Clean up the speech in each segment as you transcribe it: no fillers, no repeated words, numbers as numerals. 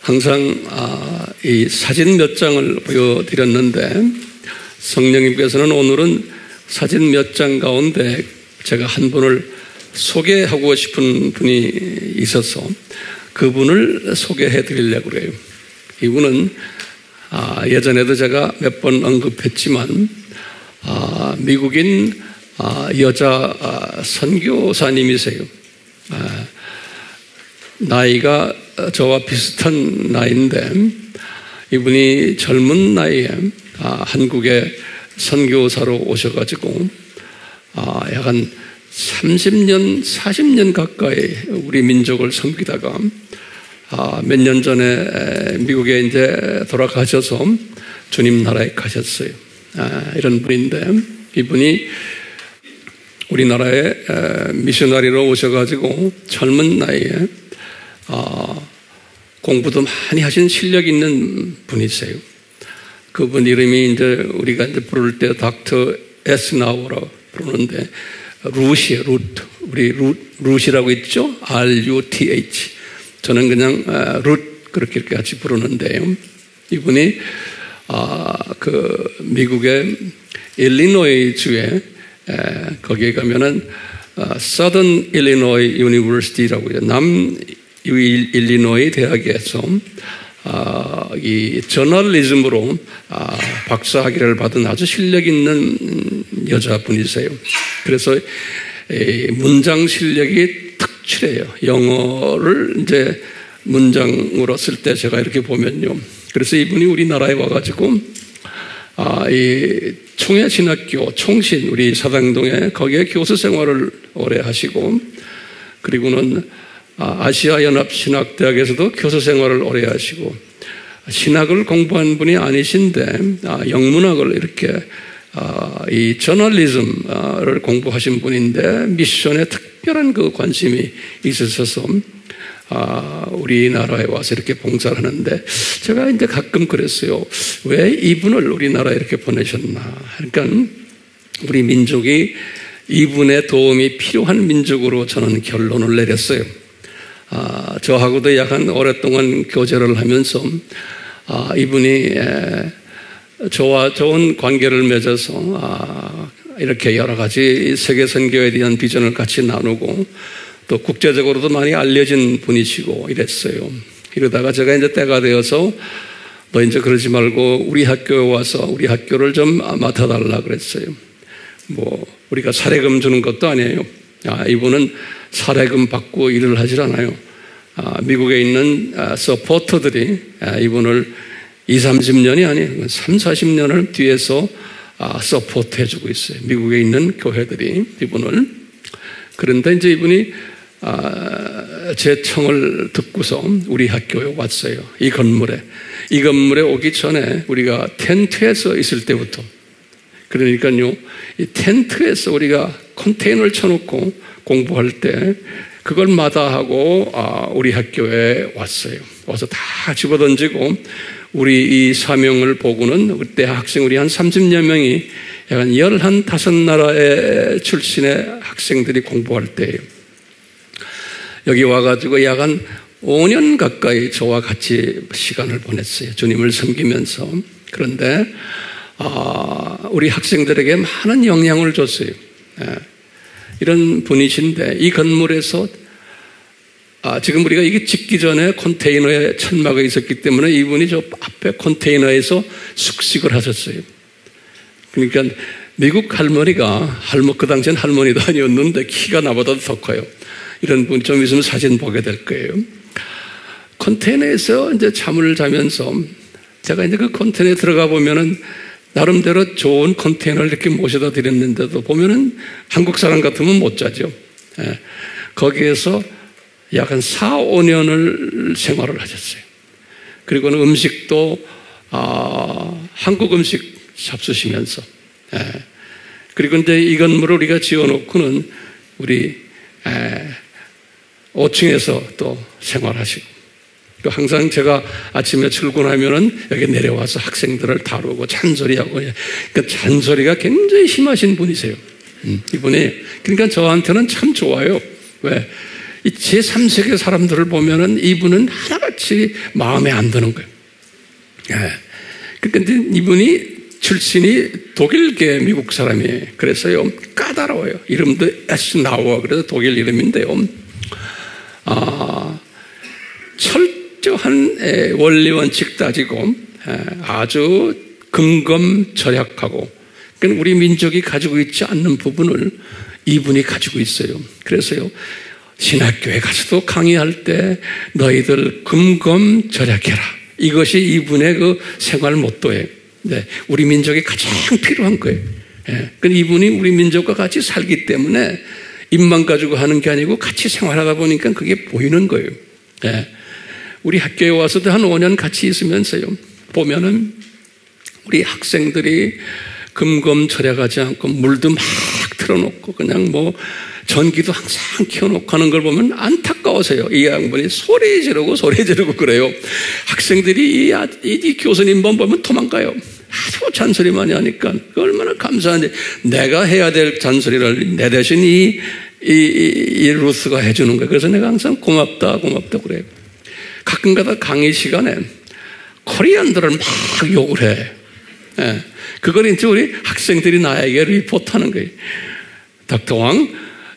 항상 이 사진 몇 장을 보여드렸는데 성령님께서는 오늘은 사진 몇 장 가운데 제가 한 분을 소개하고 싶은 분이 있어서 그분을 소개해 드리려고 그래요. 이분은 예전에도 제가 몇 번 언급했지만 미국인 여자 선교사님이세요. 나이가 저와 비슷한 나이인데 이분이 젊은 나이에 한국에 선교사로 오셔가지고 약 한 30년, 40년 가까이 우리 민족을 섬기다가 몇 년 전에 미국에 이제 돌아가셔서 주님 나라에 가셨어요. 이런 분인데 이분이 우리나라에 미셔너리로 오셔가지고 젊은 나이에 공부도 많이 하신 실력 있는 분이세요. 그분 이름이 이제 우리가 이제 부를 때 닥터 에스나우라고 부르는데 루시에 루트. 우리 루시라고 있죠? R-U-T-H. 저는 그냥 그렇게 같이 부르는데요. 이분이 그 미국의 일리노이 주에 거기에 가면은 Southern Illinois University라고 해요. 남 일리노이 대학에서 이 저널리즘으로 박사학위를 받은 아주 실력 있는 여자분이세요. 그래서 문장 실력이 특출해요. 영어를 이제 문장으로 쓸 때 제가 이렇게 보면요. 그래서 이분이 우리나라에 와가지고 이 총회신학교 총신 우리 사당동에 거기에 교수 생활을 오래 하시고 그리고는 아시아연합신학대학에서도 교수 생활을 오래 하시고 신학을 공부한 분이 아니신데 영문학을 이렇게 이 저널리즘을 공부하신 분인데 미션에 특별한 그 관심이 있으셔서 우리나라에 와서 이렇게 봉사를 하는데 제가 이제 가끔 그랬어요. 왜 이분을 우리나라에 이렇게 보내셨나. 그러니까 우리 민족이 이분의 도움이 필요한 민족으로 저는 결론을 내렸어요. 저하고도 약간 오랫동안 교제를 하면서 이분이 저와 좋은 관계를 맺어서 이렇게 여러 가지 세계 선교에 대한 비전을 같이 나누고 또 국제적으로도 많이 알려진 분이시고 이랬어요. 이러다가 제가 이제 때가 되어서 너 이제 그러지 말고 우리 학교에 와서 우리 학교를 좀 맡아달라 그랬어요. 뭐 우리가 사례금 주는 것도 아니에요. 이분은 사례금 받고 일을 하질 않아요. 미국에 있는 서포터들이 이분을 20, 30년이 아니에요. 3, 40년을 뒤에서 서포트 해주고 있어요. 미국에 있는 교회들이 이분을. 그런데 이제 이분이 제 청을 듣고서 우리 학교에 왔어요. 이 건물에 오기 전에 우리가 텐트에서 있을 때부터 그러니까요, 이 텐트에서 우리가 컨테이너를 쳐놓고 공부할 때 그걸 마다하고 우리 학교에 왔어요. 와서 다 집어던지고 우리 이 사명을 보고는 그때 학생 우리 한 30여 명이 약간 15나라의 출신의 학생들이 공부할 때예요. 여기 와가지고 약간 5년 가까이 저와 같이 시간을 보냈어요. 주님을 섬기면서. 그런데 우리 학생들에게 많은 영향을 줬어요. 이런 분이신데 이 건물에서 지금 우리가 이게 짓기 전에 컨테이너에 천막이 있었기 때문에 이분이 저 앞에 컨테이너에서 숙식을 하셨어요. 그러니까 미국 할머니가 그 당시엔 할머니도 아니었는데 키가 나보다 더 커요. 이런 분 좀 있으면 사진 보게 될 거예요. 컨테이너에서 이제 잠을 자면서 제가 이제 그 컨테이너에 들어가 보면은 나름대로 좋은 컨테이너를 이렇게 모셔다 드렸는데도 보면은 한국 사람 같으면 못 자죠. 거기에서 약 한 4, 5년을 생활을 하셨어요. 그리고는 음식도 한국 음식 잡수시면서 그리고 이제 이 건물을 우리가 지어놓고는 우리 5층에서 또 생활하시고 또 항상 제가 아침에 출근하면은 여기 내려와서 학생들을 다루고 잔소리하고 그 잔소리가 굉장히 심하신 분이세요. 이분이 그러니까 저한테는 참 좋아요. 왜? 이 제3세계 사람들을 보면은 이분은 하나같이 마음에 안 드는 거예요. 예. 그런데 이분이 출신이 독일계 미국 사람이에요. 그래서요, 까다로워요. 이름도 에스나우어, 그래서 독일 이름인데요. 철저한 원리 원칙 따지고 아주 금검절약하고, 그러니까 우리 민족이 가지고 있지 않는 부분을 이분이 가지고 있어요. 그래서요, 신학교에 가서도 강의할 때 너희들 금검절약해라. 이것이 이분의 그 생활 모토예요. 네, 우리 민족에 가장 필요한 거예요. 예, 이분이 우리 민족과 같이 살기 때문에 입만 가지고 하는 게 아니고 같이 생활하다 보니까 그게 보이는 거예요. 예, 우리 학교에 와서도 한 5년 같이 있으면서요, 보면은 우리 학생들이 금검절약하지 않고 물도 막 틀어놓고 그냥 뭐 전기도 항상 켜놓고 하는 걸 보면 안타까워서요. 이 양반이 소리 지르고 그래요. 학생들이 이 교수님만 보면 도망가요. 하도 잔소리 많이 하니까 얼마나 감사한지. 내가 해야 될 잔소리를 내 대신 이 루스가 해주는 거예요. 그래서 내가 항상 고맙다 그래요. 가끔가다 강의 시간에 코리안들을 막 욕을 해. 예. 그걸 이제 우리 학생들이 나에게 리포트하는 거예요.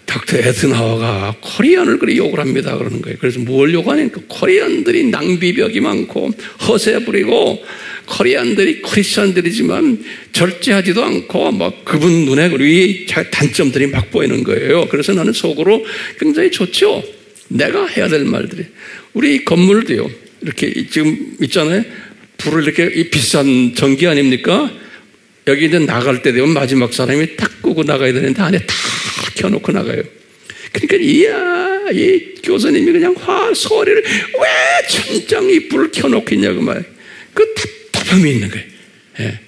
닥터 에스나우어가 코리안을 그렇게 욕을 합니다. 그러는 거예요. 그래서 뭘 욕하니까 코리안들이 낭비벽이 많고 허세 부리고, 코리안들이 크리스천들이지만 절제하지도 않고 막 그분 눈에 우리 단점들이 막 보이는 거예요. 그래서 나는 속으로 굉장히 좋죠. 내가 해야 될 말들이. 우리 건물도요, 이렇게 지금 있잖아요. 불을 이렇게 이 비싼 전기 아닙니까? 여기 이제 나갈 때 되면 마지막 사람이 딱 끄고 나가야 되는데 안에 다 켜놓고 나가요. 그러니까 이 교수님이 그냥 소리를 왜 천장 이 불을 켜놓고 있냐고 말이에요. 그 답답함이 있는 거예요. 예.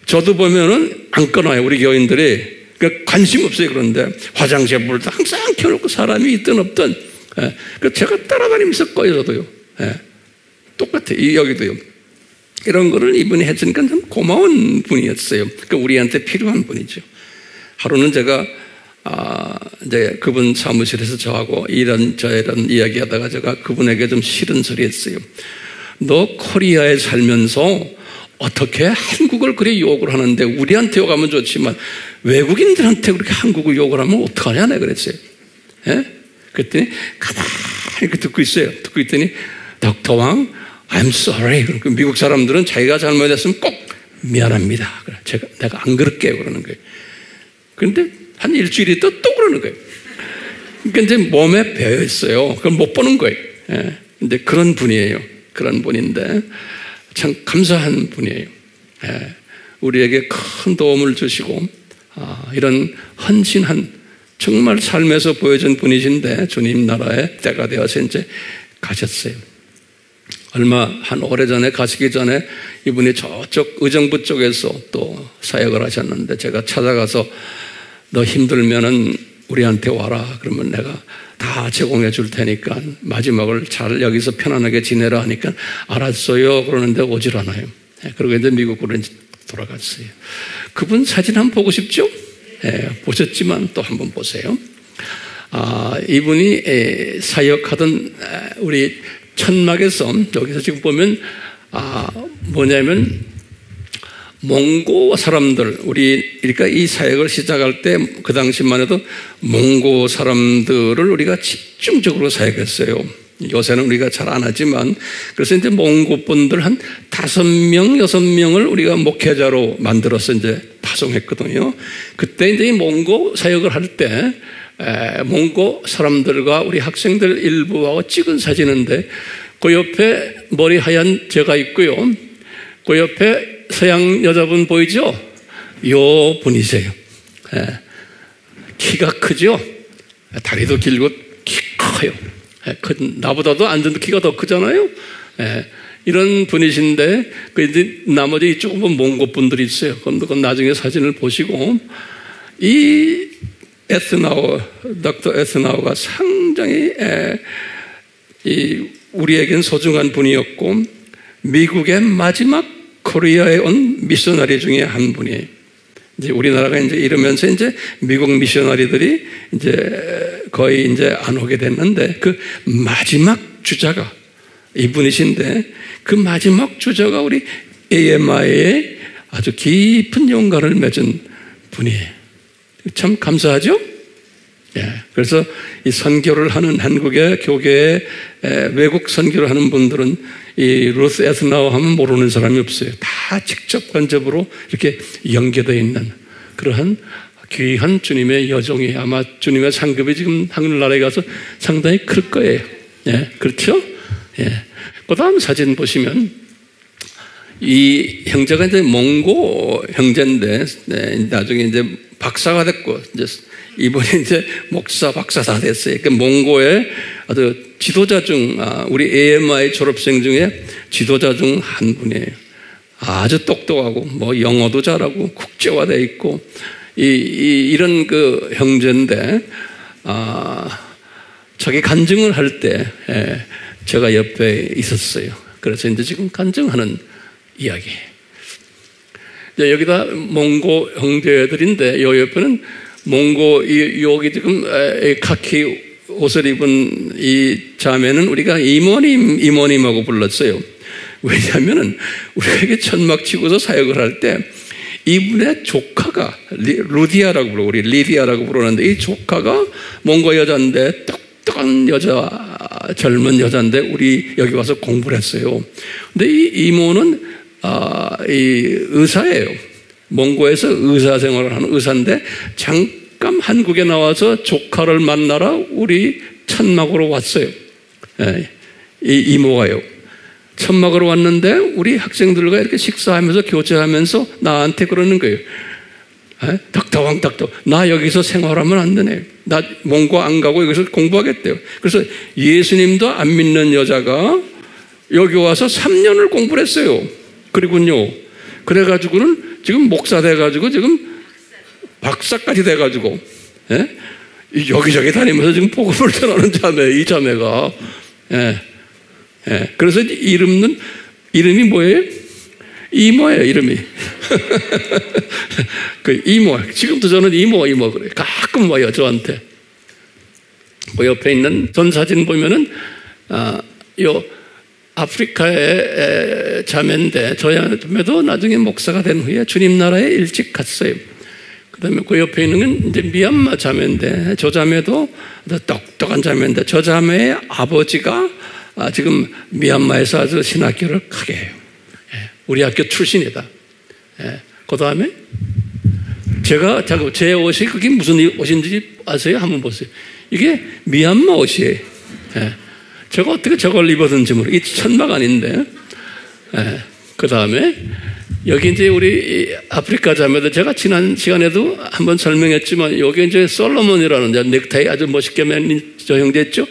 저도 보면은 안 끊어요. 우리 교인들이. 그 관심 없어요. 그런데 화장실 불도 항상 켜놓고 사람이 있든 없든. 예. 그 제가 따라다니면서 꺼요. 저도요. 예. 똑같아요. 여기도요. 이런 거를 이분이 해주니까 참 고마운 분이었어요. 그러니까 우리한테 필요한 분이죠. 하루는 제가 이제 그분 사무실에서 저하고 이런 이야기 하다가 제가 그분에게 좀 싫은 소리 했어요. 너 코리아에 살면서 어떻게 한국을 그렇게 욕을 하는데, 우리한테 욕하면 좋지만 외국인들한테 그렇게 한국을 욕을 하면 어떡하냐, 내가 그랬어요. 예? 그랬더니 가만히 이렇게 듣고 있어요. 듣고 있더니 닥터 왕, I'm sorry. 미국 사람들은 자기가 잘못했으면 꼭 미안합니다. 내가 안 그럴게요. 그러는 거예요. 그런데 한 일주일 있다 또 그러는 거예요. 그러니까 이제 몸에 배어 있어요. 그걸 못 보는 거예요. 예. 근데 그런 분이에요. 그런 분인데 참 감사한 분이에요. 예. 우리에게 큰 도움을 주시고, 이런 헌신한 정말 삶에서 보여준 분이신데 주님 나라에 때가 되어서 이제 가셨어요. 한 오래전에 가시기 전에 이분이 저쪽 의정부 쪽에서 또 사역을 하셨는데, 제가 찾아가서 너 힘들면은 우리한테 와라. 그러면 내가 다 제공해 줄 테니까 마지막을 잘 여기서 편안하게 지내라 하니까 알았어요. 그러는데 오질 않아요. 그리고 이제 미국으로 이제 돌아갔어요. 그분 사진 한번 보고 싶죠? 보셨지만 또 한번 보세요. 이분이 사역하던 우리 천막에서, 여기서 지금 보면 뭐냐면 몽고 사람들, 그러니까 이 사역을 시작할 때 그 당시만 해도 몽고 사람들을 우리가 집중적으로 사역했어요. 요새는 우리가 잘 안 하지만, 그래서 이제 몽고 분들 한 5명, 6명을 우리가 목회자로 만들어서 이제 파송했거든요. 그때 이제 이 몽고 사역을 할 때 몽고 사람들과 우리 학생들 일부하고 찍은 사진인데, 그 옆에 머리 하얀 제가 있고요. 그 옆에 서양 여자분 보이죠? 요 분이세요. 키가 크죠? 다리도 길고 키 커요. 나보다도 앉은 키가 더 크잖아요. 이런 분이신데, 이제 나머지 조금 몽고 분들이 있어요. 그건 나중에 사진을 보시고, 이 닥터 에스나우어가 상당히 우리에겐 소중한 분이었고, 미국의 마지막 코리아에 온 미셔너리 중에 한 분이에요. 이제 우리나라가 이제 이러면서 이제 미국 미셔너리들이 이제 거의 이제 안 오게 됐는데 그 마지막 주자가 이분이신데 그 마지막 주자가 우리 AMI에 아주 깊은 연관을 맺은 분이에요. 참 감사하죠? 예. 그래서 이 선교를 하는 한국의 교계에 외국 선교를 하는 분들은 이 루스 에스나우 하면 모르는 사람이 없어요. 다 직접 간접으로 이렇게 연계되어 있는 그러한 귀한 주님의 여종이 아마 주님의 상급이 지금 하늘나라에 가서 상당히 클 거예요. 예. 그렇죠? 예. 그 다음 사진 보시면 이 형제가 이제 몽고 형제인데 나중에 이제 박사가 됐고 이제 이번에 이제 목사 박사 다 됐어요. 그 몽고의 아주 지도자 중 우리 AMI 졸업생 중에 지도자 중 한 분이에요. 아주 똑똑하고 뭐 영어도 잘하고 국제화돼 있고 이런 그 형제인데 자기 간증을 할 때 제가 옆에 있었어요. 그래서 이제 지금 간증하는 이야기예요. 여기다 몽고 형제들인데 요 옆에는 몽고 여기 지금 카키 옷을 입은 이 자매는 우리가 이모님하고 불렀어요. 왜냐하면은 우리가 이게 천막 치고서 사역을 할 때 이분의 조카가 루디아라고 부르고 우리 리디아라고 부르는데 이 조카가 몽고 여자인데 똑똑한 여자 젊은 여자인데 우리 여기 와서 공부를 했어요. 근데 이 이모는 이 의사예요. 몽고에서 의사 생활을 하는 의사인데 잠깐 한국에 나와서 조카를 만나러 우리 천막으로 왔어요. 이 이모가요. 천막으로 왔는데 우리 학생들과 이렇게 식사하면서 교제하면서 나한테 그러는 거예요. 닥터왕 나 여기서 생활하면 안 되네. 나 몽고 안 가고 여기서 공부하겠대요. 그래서 예수님도 안 믿는 여자가 여기 와서 3년을 공부를 했어요. 그리고요. 그래가지고는 지금 목사 돼가지고 지금 박사까지 돼가지고 여기저기 다니면서 지금 복음을 전하는 자매, 이 자매가. 그래서 이름이 뭐예요? 이모예요, 이름이. 그 이모. 지금도 저는 이모 그래요. 가끔 와요, 저한테. 그 옆에 있는 전 사진 보면은, 요 아프리카의 자매인데, 저 자매도 나중에 목사가 된 후에 주님 나라에 일찍 갔어요. 그 다음에 그 옆에 있는 건 이제 미얀마 자매인데, 저 자매도 똑똑한 자매인데, 저 자매의 아버지가 지금 미얀마에서 아주 신학교를 가게 해요. 우리 학교 출신이다. 그 다음에 제 옷이 그게 무슨 옷인지 아세요? 한번 보세요. 이게 미얀마 옷이에요. 제가 어떻게 저걸 입었는지 모르겠어요. 이게 천막 아닌데. 그 다음에 여기 이제 우리 아프리카 자매들 제가 지난 시간에도 한번 설명했지만 여기 이제 솔로몬이라는 넥타이 아주 멋있게 맨 저 형제 있죠?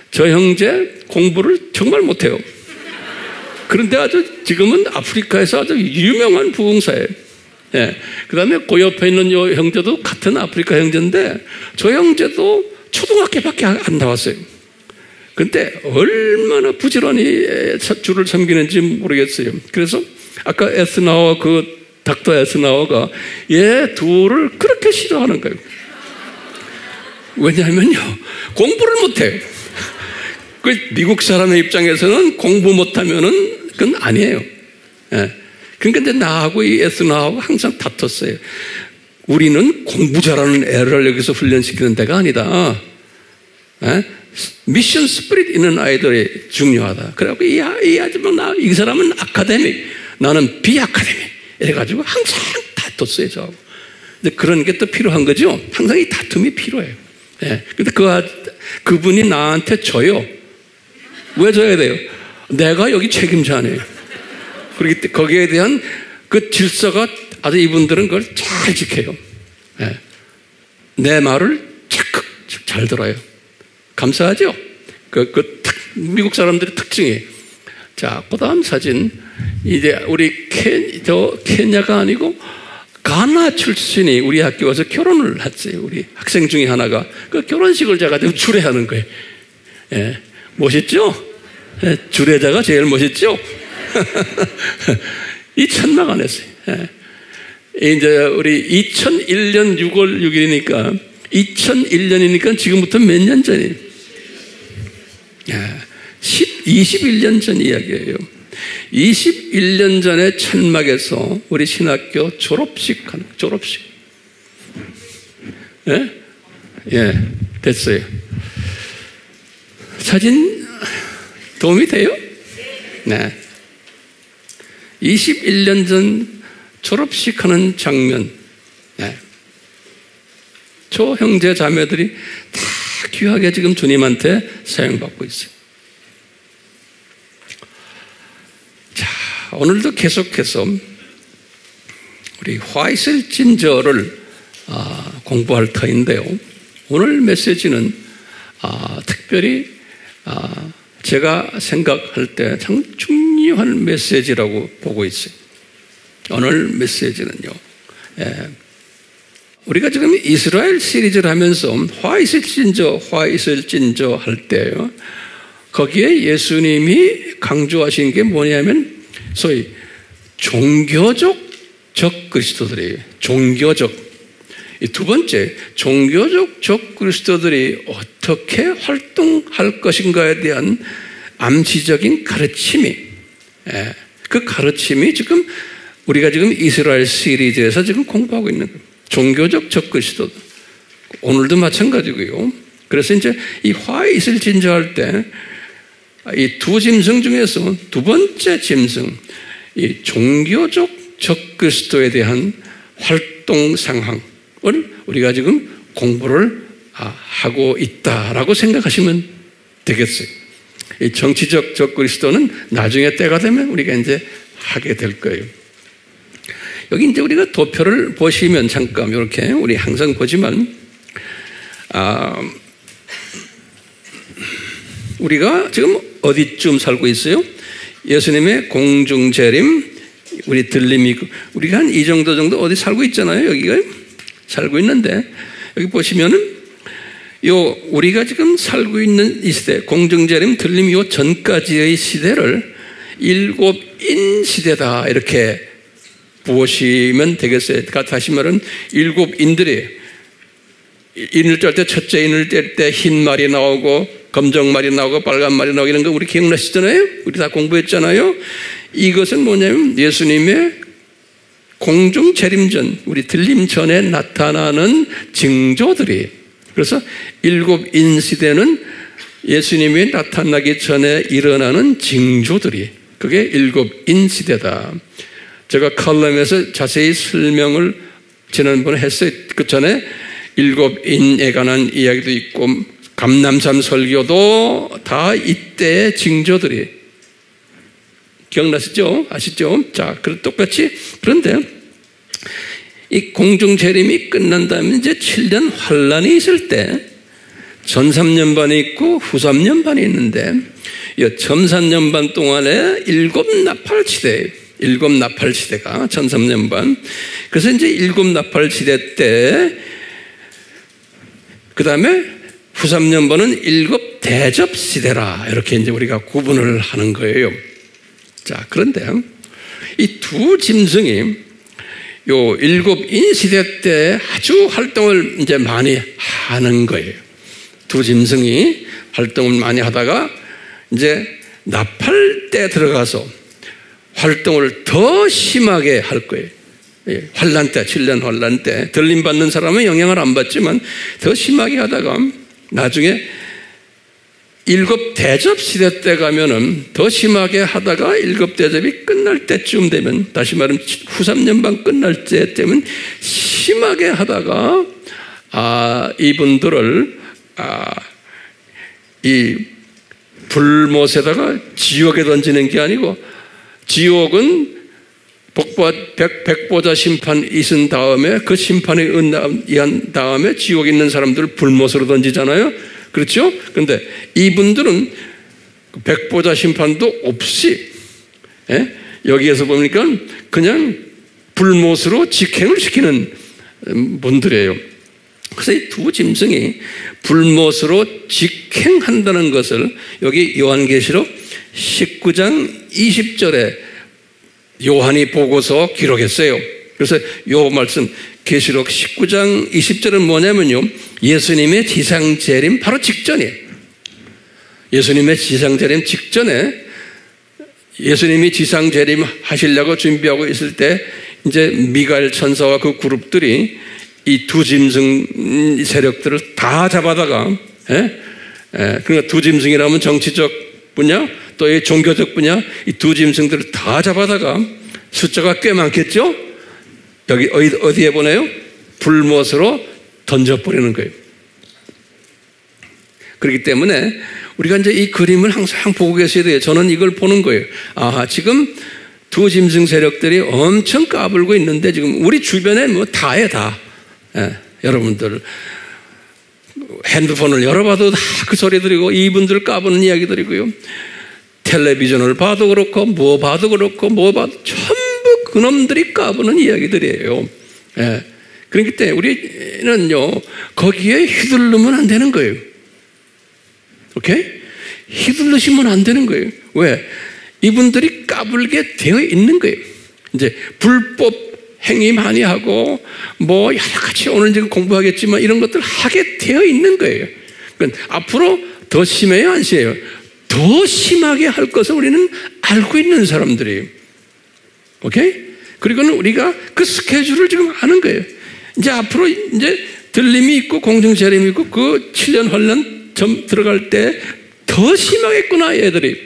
저 형제 공부를 정말 못해요. 그런데 아주 지금은 아프리카에서 아주 유명한 부흥사예요. 그 다음에 그 옆에 있는 요 형제도 같은 아프리카 형제인데 저 형제도 초등학교밖에 안 나왔어요. 근데 얼마나 부지런히 주를 섬기는지 모르겠어요. 그래서 아까 에스나와 닥터 에스나와가 얘 둘을 그렇게 싫어하는 거예요. 왜냐하면요, 공부를 못해요. 그 미국 사람의 입장에서는 공부 못하면은 그건 아니에요. 그러니까 이제 나하고 이 에스나하고 항상 다퉜어요. 우리는 공부 잘하는 애를 여기서 훈련시키는 데가 아니다. 미션 스피릿 있는 아이들이 중요하다. 그래갖고 이 사람은 아카데믹, 나는 비아카데믹 이래가지고 항상 다퉜어요, 저하고. 근데 그런 게 또 필요한 거죠. 항상 이 다툼이 필요해요. 근데 그분이 나한테 져요. 왜 져야 돼요? 내가 여기 책임자네요. 그렇기 때문에 거기에 대한 그 질서가 아주 이분들은 그걸 잘 지켜요. 내 말을 잘 들어요. 감사하죠? 미국 사람들의 특징이에요. 자, 그 다음 사진. 이제 우리 케냐가 아니고 가나 출신이 우리 학교 와서 결혼을 했어요. 우리 학생 중에 하나가. 그 결혼식을 제가 주례하는 거예요. 멋있죠? 주례자가 제일 멋있죠? 이 천막 안 했어요. 이제 우리 2001년 6월 6일이니까 2001년이니까 지금부터 몇 년 전이에요? 21년 전 이야기예요. 21년 전에 천막에서 우리 신학교 졸업식. 예, 됐어요. 사진 도움이 돼요? 네. 21년 전 졸업식 하는 장면. 네. 저 형제 자매들이 다 귀하게 지금 주님한테 사용받고 있어요. 자, 오늘도 계속해서 우리 화이슬 진저를 공부할 터인데요. 오늘 메시지는 특별히 제가 생각할 때 참 중요한 메시지라고 보고 있어요. 오늘 메시지는요. 우리가 지금 이스라엘 시리즈를 하면서 화이슬 진저 할 때요. 거기에 예수님이 강조하신 게 뭐냐면 소위 종교적 적그리스도들이에요. 종교적. 이 두 번째, 종교적 적그리스도들이 어떻게 활동할 것인가에 대한 암시적인 가르침이, 그 가르침이 지금 우리가 지금 이스라엘 시리즈에서 지금 공부하고 있는 거예요. 종교적 적그리스도들. 오늘도 마찬가지고요. 그래서 이제 이 화이슬 진저할 때 이 두 짐승 중에서 두 번째 짐승, 이 종교적 적그리스도에 대한 활동 상황을 우리가 지금 공부를 하고 있다라고 생각하시면 되겠어요. 이 정치적 적그리스도는 나중에 때가 되면 우리가 이제 하게 될 거예요. 여기 이제 우리가 도표를 보시면 잠깐 이렇게 우리 항상 보지만 우리가 지금 어디쯤 살고 있어요? 예수님의 공중재림, 우리 들림이 우리가 한 이 정도 어디 살고 있잖아요. 여기가 살고 있는데 여기 보시면은 우리가 지금 살고 있는 이 시대, 공중재림, 들림 요 전까지의 시대를 일곱인 시대다 이렇게 보시면 되겠어요. 다시 말은 일곱 인들이 인을 뗄 때 첫째 인을 뗄 때 흰 말이 나오고 검정 말이 나오고 빨간 말이 나오고 이런 거 우리 기억나시잖아요? 우리 다 공부했잖아요? 이것은 뭐냐면 예수님의 공중 재림전, 우리 들림 전에 나타나는 징조들이. 그래서 일곱인 시대는 예수님이 나타나기 전에 일어나는 징조들이. 그게 일곱인 시대다. 제가 칼럼에서 자세히 설명을 지난번에 했어요. 그 전에 일곱인에 관한 이야기도 있고 감람산 설교도 다 이때의 징조들이 기억나시죠? 아시죠? 자, 똑같이 그런데 이 공중 재림이 끝난 다음에 이제 7년 환란이 있을 때 전 3년반이 있고 후 3년반이 있는데 이 전 3년반 동안에 일곱 나팔 시대가 전 3년반. 그래서 이제 일곱 나팔 시대 때 그 다음에 후 3년반은 일곱 대접 시대라 이렇게 이제 우리가 구분을 하는 거예요. 자, 그런데 이 두 짐승이 요 일곱인 시대 때 아주 활동을 이제 많이 하는 거예요. 두 짐승이 활동을 많이 하다가 이제 나팔 때 들어가서 활동을 더 심하게 할 거예요. 환란 때, 7년 환란 때 들림 받는 사람은 영향을 안 받지만 더 심하게 하다가 나중에 일곱 대접 시대 때 가면은 더 심하게 하다가 일곱 대접이 끝날 때쯤 되면 다시 말하면 후 3년반 끝날 때 되면 심하게 하다가 이분들을 이 불못에다가 지옥에 던지는 게 아니고 지옥은 백보자 심판 있은 다음에 그 심판에 의한 다음에 지옥에 있는 사람들을 불못으로 던지잖아요. 그렇죠? 그런데 이분들은 백보자 심판도 없이 여기에서 보니까 그냥 불못으로 직행을 시키는 분들이에요. 그래서 이 두 짐승이 불못으로 직행한다는 것을 여기 요한계시록 19장 20절에 요한이 보고서 기록했어요. 그래서 요 말씀 계시록 19장 20절은 뭐냐면요, 예수님의 지상재림 바로 직전이에요. 예수님의 지상재림 직전에 예수님이 지상재림 하시려고 준비하고 있을 때 이제 미가엘 천사와 그 그룹들이 이 두 짐승 세력들을 다 잡아다가, 그러니까 두 짐승이라면 정치적 분야 또 이 종교적 분야, 이 두 짐승들을 다 잡아다가 숫자가 꽤 많겠죠? 여기 어디에 보내요? 불못으로 던져버리는 거예요. 그렇기 때문에 우리가 이제 이 그림을 항상 보고 계셔야 돼요. 저는 이걸 보는 거예요. 아, 지금 두 짐승 세력들이 엄청 까불고 있는데 지금 우리 주변에 뭐 다예요, 다. 여러분들 핸드폰을 열어봐도 다 그 소리 들이고 이분들 까부는 이야기 들이고요. 텔레비전을 봐도 그렇고 뭐 봐도 그렇고 뭐 봐도 전부 그놈들이 까부는 이야기들이에요. 그렇기 때문에 우리는요 거기에 휘둘르면 안 되는 거예요. 오케이? 휘둘르시면 안 되는 거예요. 왜? 이분들이 까불게 되어 있는 거예요. 이제 불법 행위 많이 하고 뭐 여러 가지 오늘 지금 공부하겠지만 이런 것들 하게 되어 있는 거예요. 그러니까 앞으로 더 심해요, 안 심해요? 더 심하게 할 것을 우리는 알고 있는 사람들이에요. 오케이? 그리고는 우리가 그 스케줄을 지금 아는 거예요. 이제 앞으로 이제 들림이 있고 공중재림이 있고 그 7년 환란 점 들어갈 때 더 심하겠구나, 얘들이.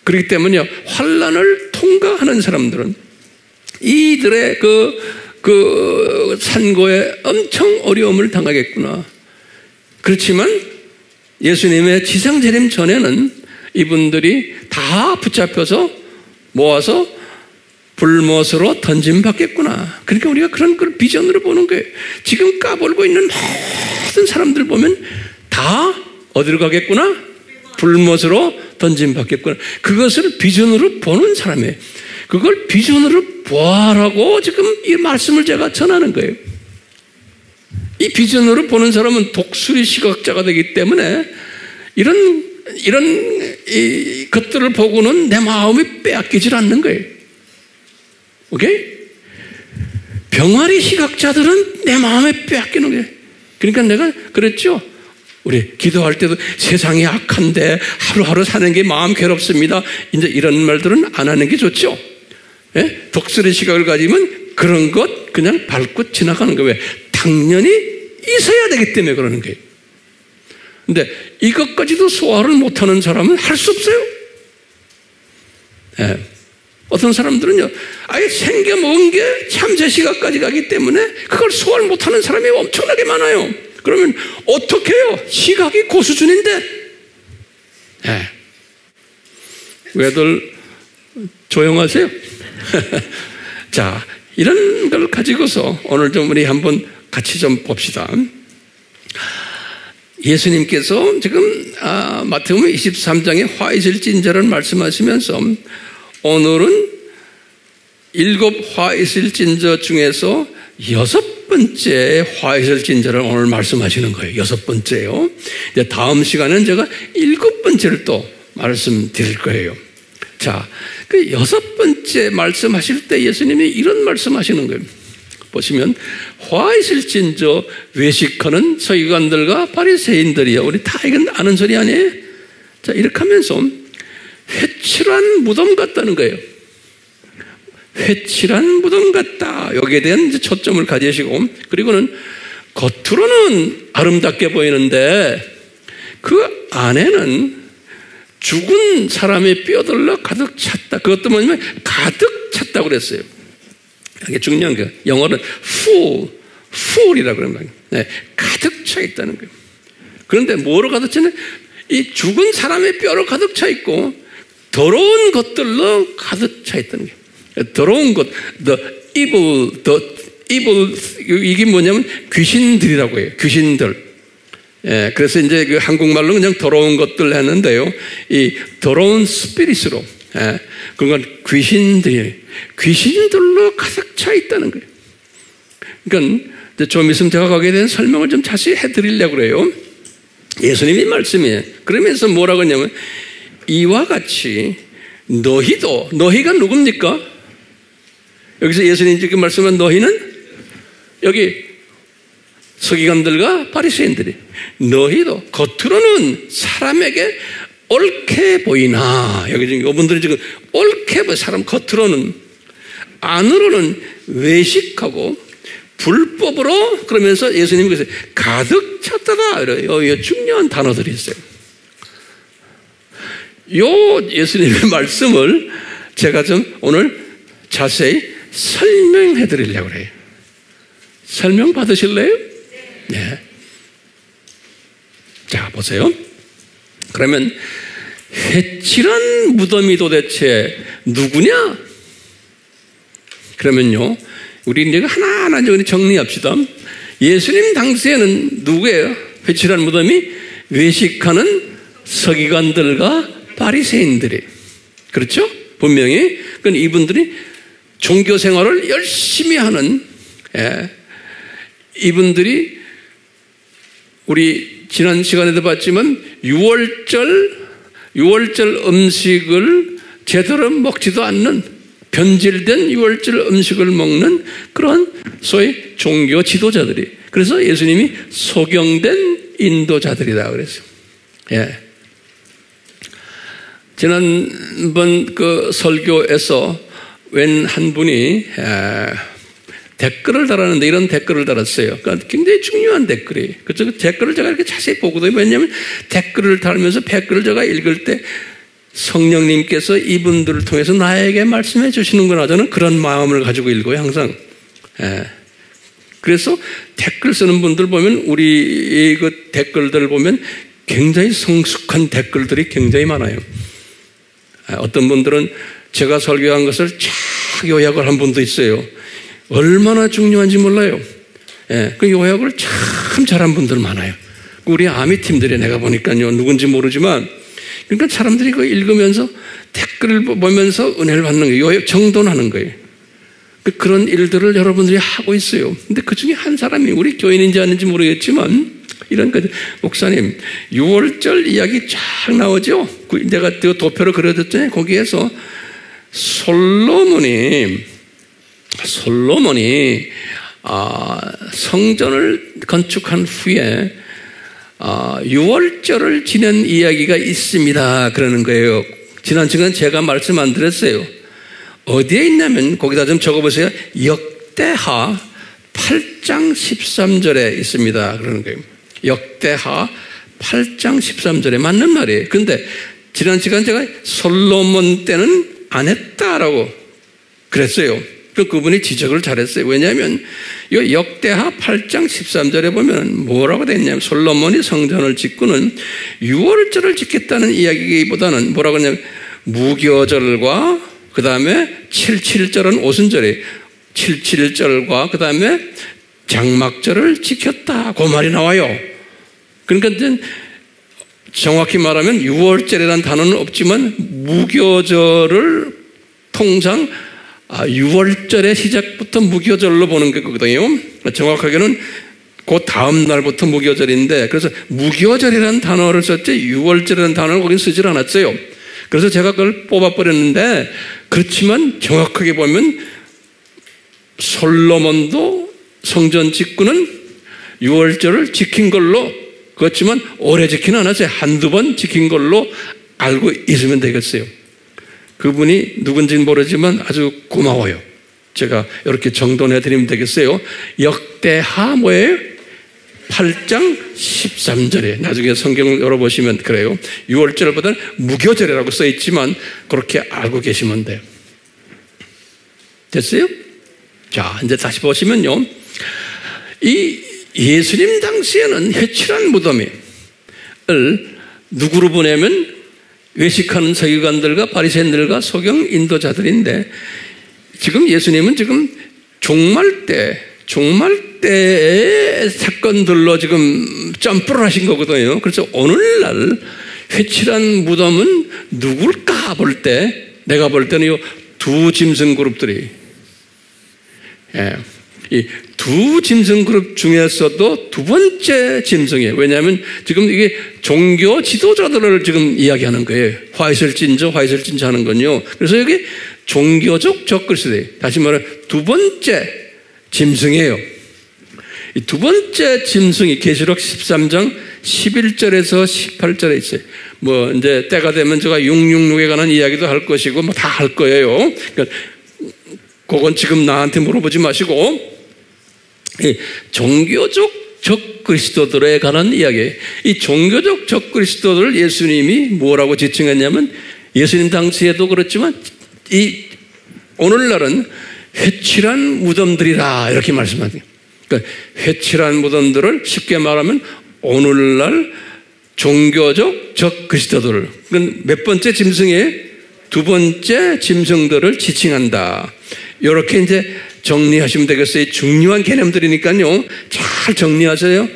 그렇기 때문에 환란을 통과하는 사람들은 이들의 그 산고에 엄청 어려움을 당하겠구나. 그렇지만 예수님의 지상재림 전에는 이분들이 다 붙잡혀서 모아서 불못으로 던짐받겠구나. 그러니까 우리가 그런 걸 비전으로 보는 거예요. 지금 까불고 있는 모든 사람들 보면 다 어디로 가겠구나? 불못으로 던짐받겠구나. 그것을 비전으로 보는 사람이에요. 그걸 비전으로 보아라고 지금 이 말씀을 제가 전하는 거예요. 이 비전으로 보는 사람은 독수리 시각자가 되기 때문에 이런 이 것들을 보고는 내 마음이 빼앗기질 않는 거예요. 오케이? 병아리 시각자들은 내 마음에 빼앗기는 거예요. 그러니까 내가 그랬죠. 우리 기도할 때도 세상이 악한데 하루하루 사는 게 마음 괴롭습니다. 이제 이런 말들은 안 하는 게 좋죠. 예? 독수리 시각을 가지면 그런 것 그냥 밟고 지나가는 거예요. 왜? 당연히 있어야 되기 때문에 그러는 거예요. 근데 이것까지도 소화를 못하는 사람은 할 수 없어요. 예. 어떤 사람들은요, 아예 생겨먹은 게 참새 시각까지 가기 때문에 그걸 소화를 못하는 사람이 엄청나게 많아요. 그러면 어떻게 해요? 시각이 고수준인데. 예. 왜들 조용하세요? 자, 이런 걸 가지고서 오늘 좀 우리 한번 같이 좀 봅시다. 예수님께서 지금 마태복음 23장에 화 있을 찐자를 말씀하시면서 오늘은 7 화 있을 찐자 중에서 6번째 화 있을 찐자를 오늘 말씀하시는 거예요. 6번째요. 이제 다음 시간에는 제가 7번째를 또 말씀드릴 거예요. 자, 그 6번째 말씀하실 때 예수님이 이런 말씀하시는 거예요. 보시면 화 있을진저 외식하는 서기관들과 바리새인들이요. 우리 다 이건 아는 소리 아니에요? 자, 이렇게 하면서 회칠한 무덤 같다는 거예요. 회칠한 무덤 같다. 여기에 대한 이제 초점을 가지시고, 그리고는 겉으로는 아름답게 보이는데 그 안에는 죽은 사람의 뼈들로 가득 찼다. 그것도 뭐냐면 가득 찼다고 그랬어요. 이게 중요한 거예요. 영어는 full이라고 그러는 거예요. 네, 가득 차 있다는 거예요. 그런데 뭐로 가득 차냐? 이 죽은 사람의 뼈로 가득 차 있고 더러운 것들로 가득 차 있다는 거예요. 더러운 것, the evil, 이게 뭐냐면 귀신들이라고 해요. 귀신들. 예, 그래서 이제 그 한국말로 그냥 더러운 것들 했는데요. 이 더러운 스피릿으로, 예, 그건 귀신들로 가득 차 있다는 거예요. 그러니까 좀 있으면 제가 거기에 대한 설명을 좀 자세히 해드리려고 그래요. 예수님이 말씀이에요. 그러면서 뭐라고 했냐면 이와 같이 너희가 누굽니까? 여기서 예수님 지금 말씀한 너희는 여기 서기관들과 바리새인들이 너희도 겉으로는 사람에게 옳게 보이나, 여기 지금 이분들이 지금 옳게 보여, 사람 겉으로는, 안으로는 외식하고 불법으로, 그러면서 예수님이 그래서 가득 찼다다. 이래요. 중요한 단어들이 있어요. 요 예수님의 말씀을 제가 좀 오늘 자세히 설명해 드리려고 그래요. 설명 받으실래요? 네. 자, 보세요. 그러면 회칠한 무덤이 도대체 누구냐? 그러면요, 우리 이제 하나하나 정리합시다. 예수님 당시에는 누구예요? 회칠한 무덤이 외식하는 서기관들과 바리새인들이, 그렇죠? 분명히 그건 이분들이 종교 생활을 열심히 하는, 이분들이 우리 지난 시간에도 봤지만 6월절 음식을 제대로 먹지도 않는 변질된 6월절 음식을 먹는 그런 소위 종교 지도자들이, 그래서 예수님이 소경된 인도자들이다 그랬어요. 예. 지난번 그 설교에서 웬 한 분이 댓글을 달았는데 이런 댓글을 달았어요. 그러니까 굉장히 중요한 댓글이에요. 그 댓글을 제가 이렇게 자세히 보거든요. 왜냐하면 댓글을 달면서 댓글을 제가 읽을 때 성령님께서 이분들을 통해서 나에게 말씀해 주시는구나, 저는 그런 마음을 가지고 읽어요, 항상. 그래서 댓글 쓰는 분들 보면, 우리 그 댓글들을 보면 굉장히 성숙한 댓글들이 굉장히 많아요. 어떤 분들은 제가 설교한 것을 쫙 요약을 한 분도 있어요. 얼마나 중요한지 몰라요. 그 요약을 참 잘한 분들 많아요. 우리 아미팀들이 내가 보니까요, 누군지 모르지만, 그러니까 사람들이 그거 읽으면서 댓글을 보면서 은혜를 받는 거예요. 요약 정돈하는 거예요. 그런 일들을 여러분들이 하고 있어요. 근데 그 중에 한 사람이 우리 교인인지 아닌지 모르겠지만, 이런 거죠. 목사님, 6월절 이야기 쫙 나오죠? 내가 그 도표를 그려줬잖아요. 거기에서 솔로몬이 성전을 건축한 후에 6월절을 지낸 이야기가 있습니다. 그러는 거예요. 지난 시간 제가 말씀 안 드렸어요. 어디에 있냐면 거기다 좀 적어보세요. 역대하 8장 13절에 있습니다. 그러는 거예요. 역대하 8장 13절에 맞는 말이에요. 그런데 지난 시간 제가 솔로몬 때는 안 했다라고 그랬어요. 그분이 지적을 잘했어요. 왜냐하면 이 역대하 8장 13절에 보면 뭐라고 되어 있냐면, 솔로몬이 성전을 짓고는 6월절을 지켰다는 이야기보다는 뭐라고 하냐면 무교절과 그 다음에 77절은 오순절에 77절과 그 다음에 장막절을 지켰다, 그 말이 나와요. 그러니까 정확히 말하면 6월절이라는 단어는 없지만 무교절을 통상 6월절의 시작부터 무교절로 보는 거거든요. 정확하게는 그 다음 날부터 무교절인데, 그래서 무교절이라는 단어를 썼지 6월절이라는 단어를 거긴 쓰질 않았어요. 그래서 제가 그걸 뽑아버렸는데, 그렇지만 정확하게 보면 솔로몬도 성전 짓고는 6월절을 지킨 걸로, 그렇지만 오래 지키는 않았어요. 한두 번 지킨 걸로 알고 있으면 되겠어요. 그분이 누군지는 모르지만 아주 고마워요. 제가 이렇게 정돈해 드리면 되겠어요. 역대하 뭐예요? 8장 13절에 나중에 성경을 열어보시면 그래요. 6월절보다는 무교절이라고 써있지만 그렇게 알고 계시면 돼요. 됐어요? 자, 이제 다시 보시면요, 이 예수님 당시에는 회칠한 무덤을 누구로 보내면 외식하는 서기관들과 바리새인들과 소경 인도자들인데, 지금 예수님은 지금 종말때의 사건들로 지금 점프를 하신 거거든요. 그래서 오늘날 회칠한 무덤은 누굴까 볼 때, 내가 볼 때는 이 두 짐승 그룹들이, 이 두 짐승 그룹 중에서도 두 번째 짐승이에요. 왜냐하면 지금 이게 종교 지도자들을 지금 이야기하는 거예요. 화이슬진저 하는 건요. 그래서 여기 종교적 적그리스도예요. 다시 말해 두 번째 짐승이에요. 이 두 번째 짐승이 계시록 13장 11절에서 18절에 있어요. 뭐 이제 때가 되면 제가 666에 관한 이야기도 할 것이고 뭐 다 할 거예요. 그러니까 그건 지금 나한테 물어보지 마시고 이 종교적 적그리스도들에 관한 이야기. 이 종교적 적그리스도들을 예수님이 뭐라고 지칭했냐면 예수님 당시에도 그렇지만 이 오늘날은 회칠한 무덤들이다 이렇게 말씀하세요. 그러니까 회칠한 무덤들을 쉽게 말하면 오늘날 종교적 적그리스도들. 몇 번째 짐승에 두 번째 짐승들을 지칭한다. 이렇게 이제 정리하시면 되겠어요. 중요한 개념들이니까요. 잘 정리하세요.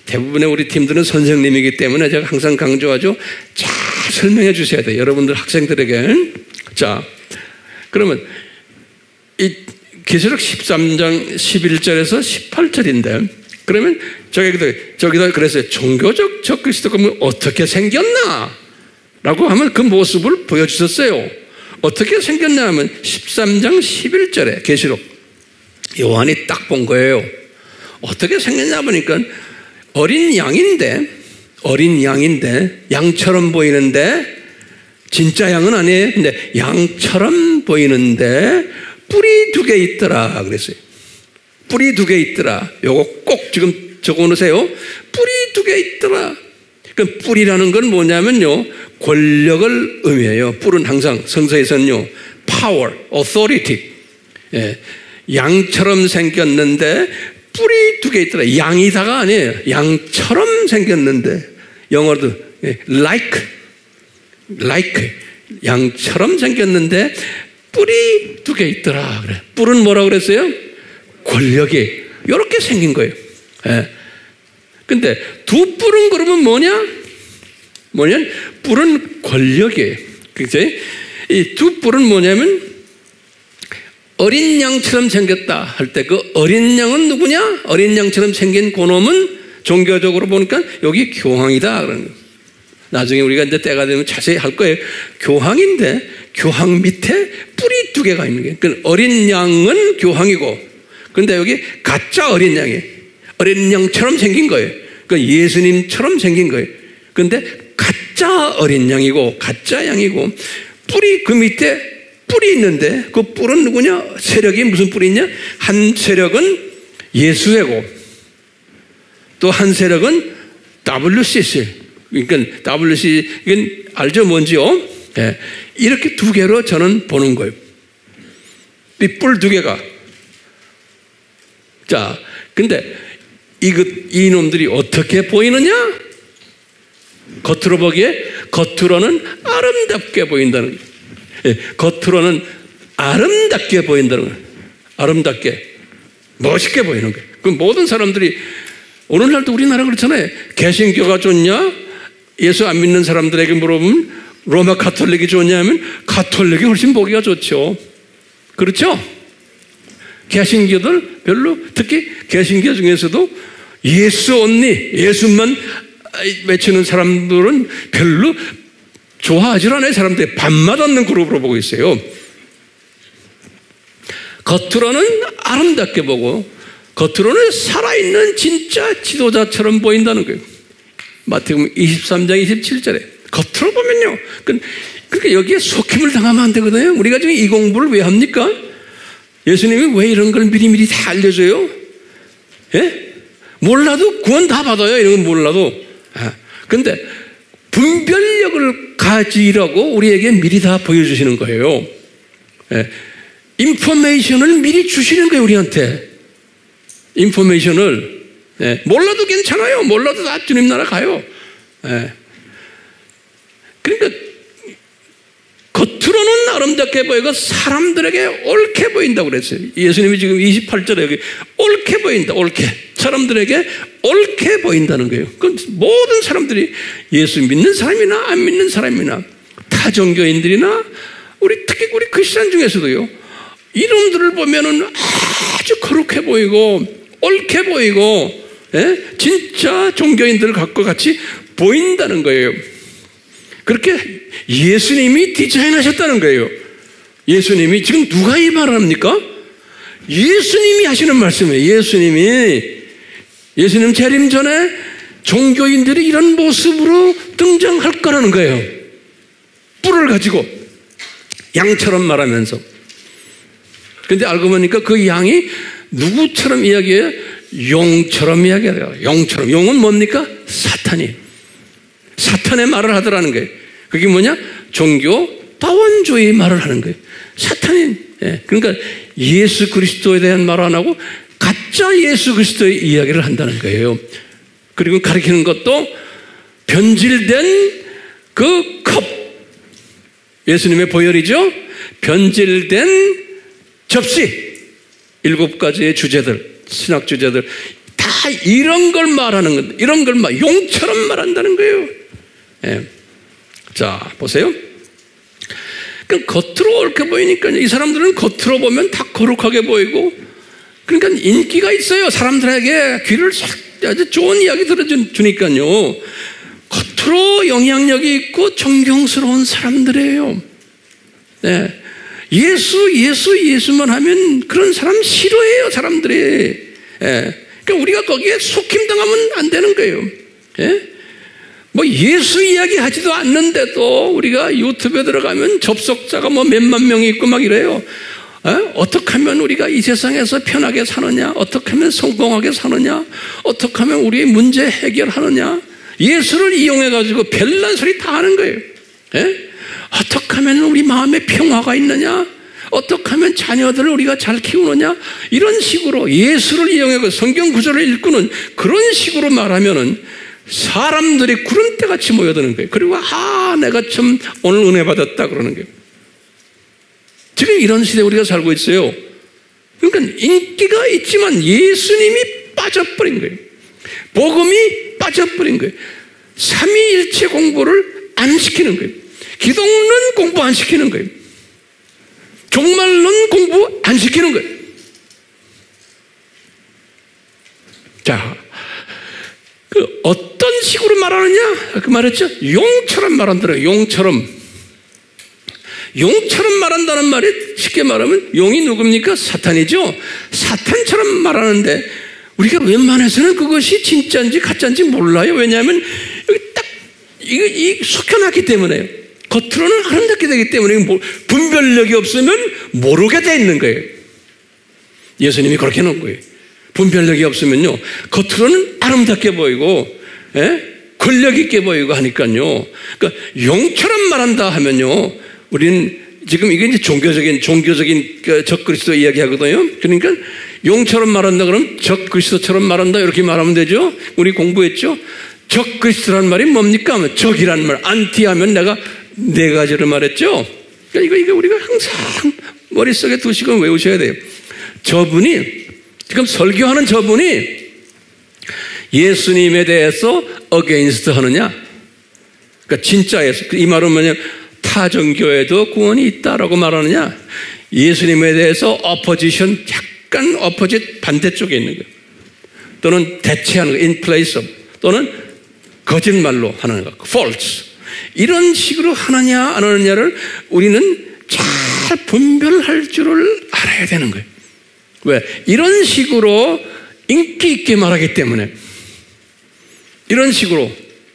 대부분의 우리 팀들은 선생님이기 때문에 제가 항상 강조하죠. 잘 설명해 주셔야 돼요. 여러분들 학생들에게. 자, 그러면 이 계시록 13장 11절에서 18절인데 그러면 저기다 그랬어요. 종교적 적그리스도가 어떻게 생겼나? 라고 하면 그 모습을 보여주셨어요. 어떻게 생겼나 하면 13장 11절에 계시록 요한이 딱 본 거예요. 어떻게 생겼냐 보니까 어린 양인데 양처럼 보이는데 진짜 양은 아니에요. 근데 양처럼 보이는데 뿔이 2개 있더라 그랬어요. 뿔이 2개 있더라. 요거 꼭 지금 적어놓으세요. 뿔이 2개 있더라. 그 뿔이라는 건 뭐냐면요, 권력을 의미해요. 뿔은 항상 성서에서는요, power, authority. 예. 양처럼 생겼는데 뿔이 2개 있더라. 양이다가 아니에요. 양처럼 생겼는데 영어로도 like 양처럼 생겼는데 뿔이 2개 있더라 그래. 뿔은 뭐라고 그랬어요? 권력이 이렇게 생긴 거예요. 예. 근데 두 뿔은 그러면 뭐냐면 뿔은 권력이에요. 그치? 이 두 뿔은 뭐냐면 어린 양처럼 생겼다 할 때 그 어린 양은 누구냐? 어린 양처럼 생긴 그놈은 종교적으로 보니까 여기 교황이다 그러는 거예요. 나중에 우리가 이제 때가 되면 자세히 할 거예요. 교황인데 교황 밑에 뿔이 2개가 있는 거예요. 그러니까 어린 양은 교황이고 그런데 여기 가짜 어린 양이에요. 어린 양처럼 생긴 거예요. 그러니까 예수님처럼 생긴 거예요. 그런데 가짜 어린 양이고 가짜 양이고 뿔이 그 밑에 뿔이 있는데 그 뿔은 누구냐? 세력이 무슨 뿔이 있냐? 한 세력은 예수회고 또 한 세력은 WCC. 그러니까 WCC 이건 알죠? 뭔지요? 네. 이렇게 2개로 저는 보는 거예요. 이 뿔 2개가. 자, 근데 이 놈들이 어떻게 보이느냐? 겉으로 보기에 겉으로는 아름답게 보인다는 거예요. 예, 겉으로는 아름답게 보인다는 거예요. 아름답게 멋있게 보이는 거예요. 그 모든 사람들이 오늘날도 우리나라 그렇잖아요. 개신교가 좋냐? 예수 안 믿는 사람들에게 물어보면 로마 가톨릭이 좋냐 하면 가톨릭이 훨씬 보기가 좋죠. 그렇죠? 개신교들 별로 특히 개신교 중에서도 예수 언니 예수만 외치는 사람들은 별로 좋아하지 않아요. 사람들이 밥맛 없는 그룹으로 보고 있어요. 겉으로는 아름답게 보고 겉으로는 살아있는 진짜 지도자처럼 보인다는 거예요. 마태복음 23장 27절에 겉으로 보면요. 그러니까 여기에 속임을 당하면 안 되거든요. 우리가 지금 이 공부를 왜 합니까? 예수님이 왜 이런 걸 미리미리 다 알려줘요? 예? 몰라도 구원 다 받아요. 이런 건 몰라도. 그런데 분별력을 가지라고 우리에게 미리 다 보여주시는 거예요. 예. 인포메이션을 미리 주시는 거예요. 우리한테. 인포메이션을. 예. 몰라도 괜찮아요. 몰라도 다 주님 나라 가요. 예. 그러니까 겉으로는 아름답게 보이고 사람들에게 옳게 보인다고 그랬어요. 예수님이 지금 28절에 여기 옳게 보인다. 옳게. 사람들에게 옳게 보인다는 거예요. 그 모든 사람들이 예수 믿는 사람이나 안 믿는 사람이나 타종교인들이나 특히 우리 크리스찬 중에서도요. 이놈들을 보면은 아주 거룩해 보이고 옳게 보이고 예? 진짜 종교인들 갖고 같이 보인다는 거예요. 그렇게 예수님이 디자인하셨다는 거예요. 예수님이 지금 누가 이 말을 합니까? 예수님이 하시는 말씀이에요. 예수님 재림 전에 종교인들이 이런 모습으로 등장할 거라는 거예요. 뿔을 가지고 양처럼 말하면서. 근데 알고 보니까 그 양이 누구처럼 이야기해요? 용처럼 이야기해요. 용처럼. 용은 뭡니까? 사탄이. 사탄의 말을 하더라는 거예요. 그게 뭐냐? 종교 다원주의 말을 하는 거예요. 사탄인. 그러니까 예수 그리스도에 대한 말을 안 하고 가짜 예수 그리스도의 이야기를 한다는 거예요. 그리고 가리키는 것도 변질된 그 컵. 예수님의 보혈이죠. 변질된 접시. 7가지의 주제들, 신학 주제들 다 이런 걸 말하는 건데, 이런 걸 용처럼 말한다는 거예요. 자, 보세요. 겉으로 옳게 보이니까 이 사람들은 겉으로 보면 다 거룩하게 보이고, 그러니까 인기가 있어요. 사람들에게 귀를 아주 좋은 이야기 들어주니까요. 겉으로 영향력이 있고 존경스러운 사람들이에요. 네. 예수만 하면 그런 사람 싫어해요, 사람들이. 그러니까 우리가 거기에 속힘당하면 안 되는 거예요. 뭐 예수 이야기 하지도 않는데도 우리가 유튜브에 들어가면 접속자가 뭐 몇만 명이 있고 막 이래요. 어떻게 하면 우리가 이 세상에서 편하게 사느냐? 어떻게 하면 성공하게 사느냐? 어떻게 하면 우리의 문제 해결하느냐? 예수를 이용해가지고 별난 소리 다 하는 거예요. 어떻게 하면 우리 마음에 평화가 있느냐? 어떻게 하면 자녀들을 우리가 잘 키우느냐? 이런 식으로 예수를 이용해서 성경 구절을 읽고는 그런 식으로 말하면은 사람들이 구름대같이 모여드는 거예요. 그리고 내가 참 오늘 은혜 받았다 그러는 거예요. 지금 이런 시대에 우리가 살고 있어요. 그러니까 인기가 있지만 예수님이 빠져버린 거예요. 복음이 빠져버린 거예요. 삼위일체 공부를 안 시키는 거예요. 기독론 공부 안 시키는 거예요. 종말론 공부 안 시키는 거예요. 자, 어떤 식으로 말하느냐? 그 말했죠? 용처럼 말한다고요. 용처럼 말한다는 말이 쉽게 말하면 용이 누굽니까? 사탄이죠. 사탄처럼 말하는데 우리가 웬만해서는 그것이 진짜인지 가짜인지 몰라요. 왜냐하면 여기 딱 이 속혀놨기 때문에요. 겉으로는 아름답게 되기 때문에 분별력이 없으면 모르게 돼 있는 거예요. 예수님이 그렇게 해놓은 거예요. 분별력이 없으면요, 겉으로는 아름답게 보이고, 권력 있게 보이고 하니까요. 그러니까 용처럼 말한다 하면요, 우리는 지금 이게 이제 종교적인 적그리스도 이야기하거든요. 그러니까 용처럼 말한다 그러면 적그리스도처럼 말한다 이렇게 말하면 되죠. 우리 공부했죠. 적그리스도란 말이 뭡니까? 적이란 말, 안티하면 내가 4가지를 말했죠. 그러니까 이거 우리가 항상 머릿속에 두시고 외우셔야 돼요. 저분이 지금 설교하는 저분이 예수님에 대해서 against 하느냐? 그러니까 진짜 예수, 이 말은 뭐냐? 타종교에도 구원이 있다라고 말하느냐? 예수님에 대해서 opposition, 약간 opposite 반대쪽에 있는 거예요. 또는 대체하는 거, in place of, 또는 거짓말로 하는 거, false. 이런 식으로 하느냐 안 하느냐를 우리는 잘 분별할 줄을 알아야 되는 거예요. 왜? 이런 식으로 인기 있게 말하기 때문에, 이런 식으로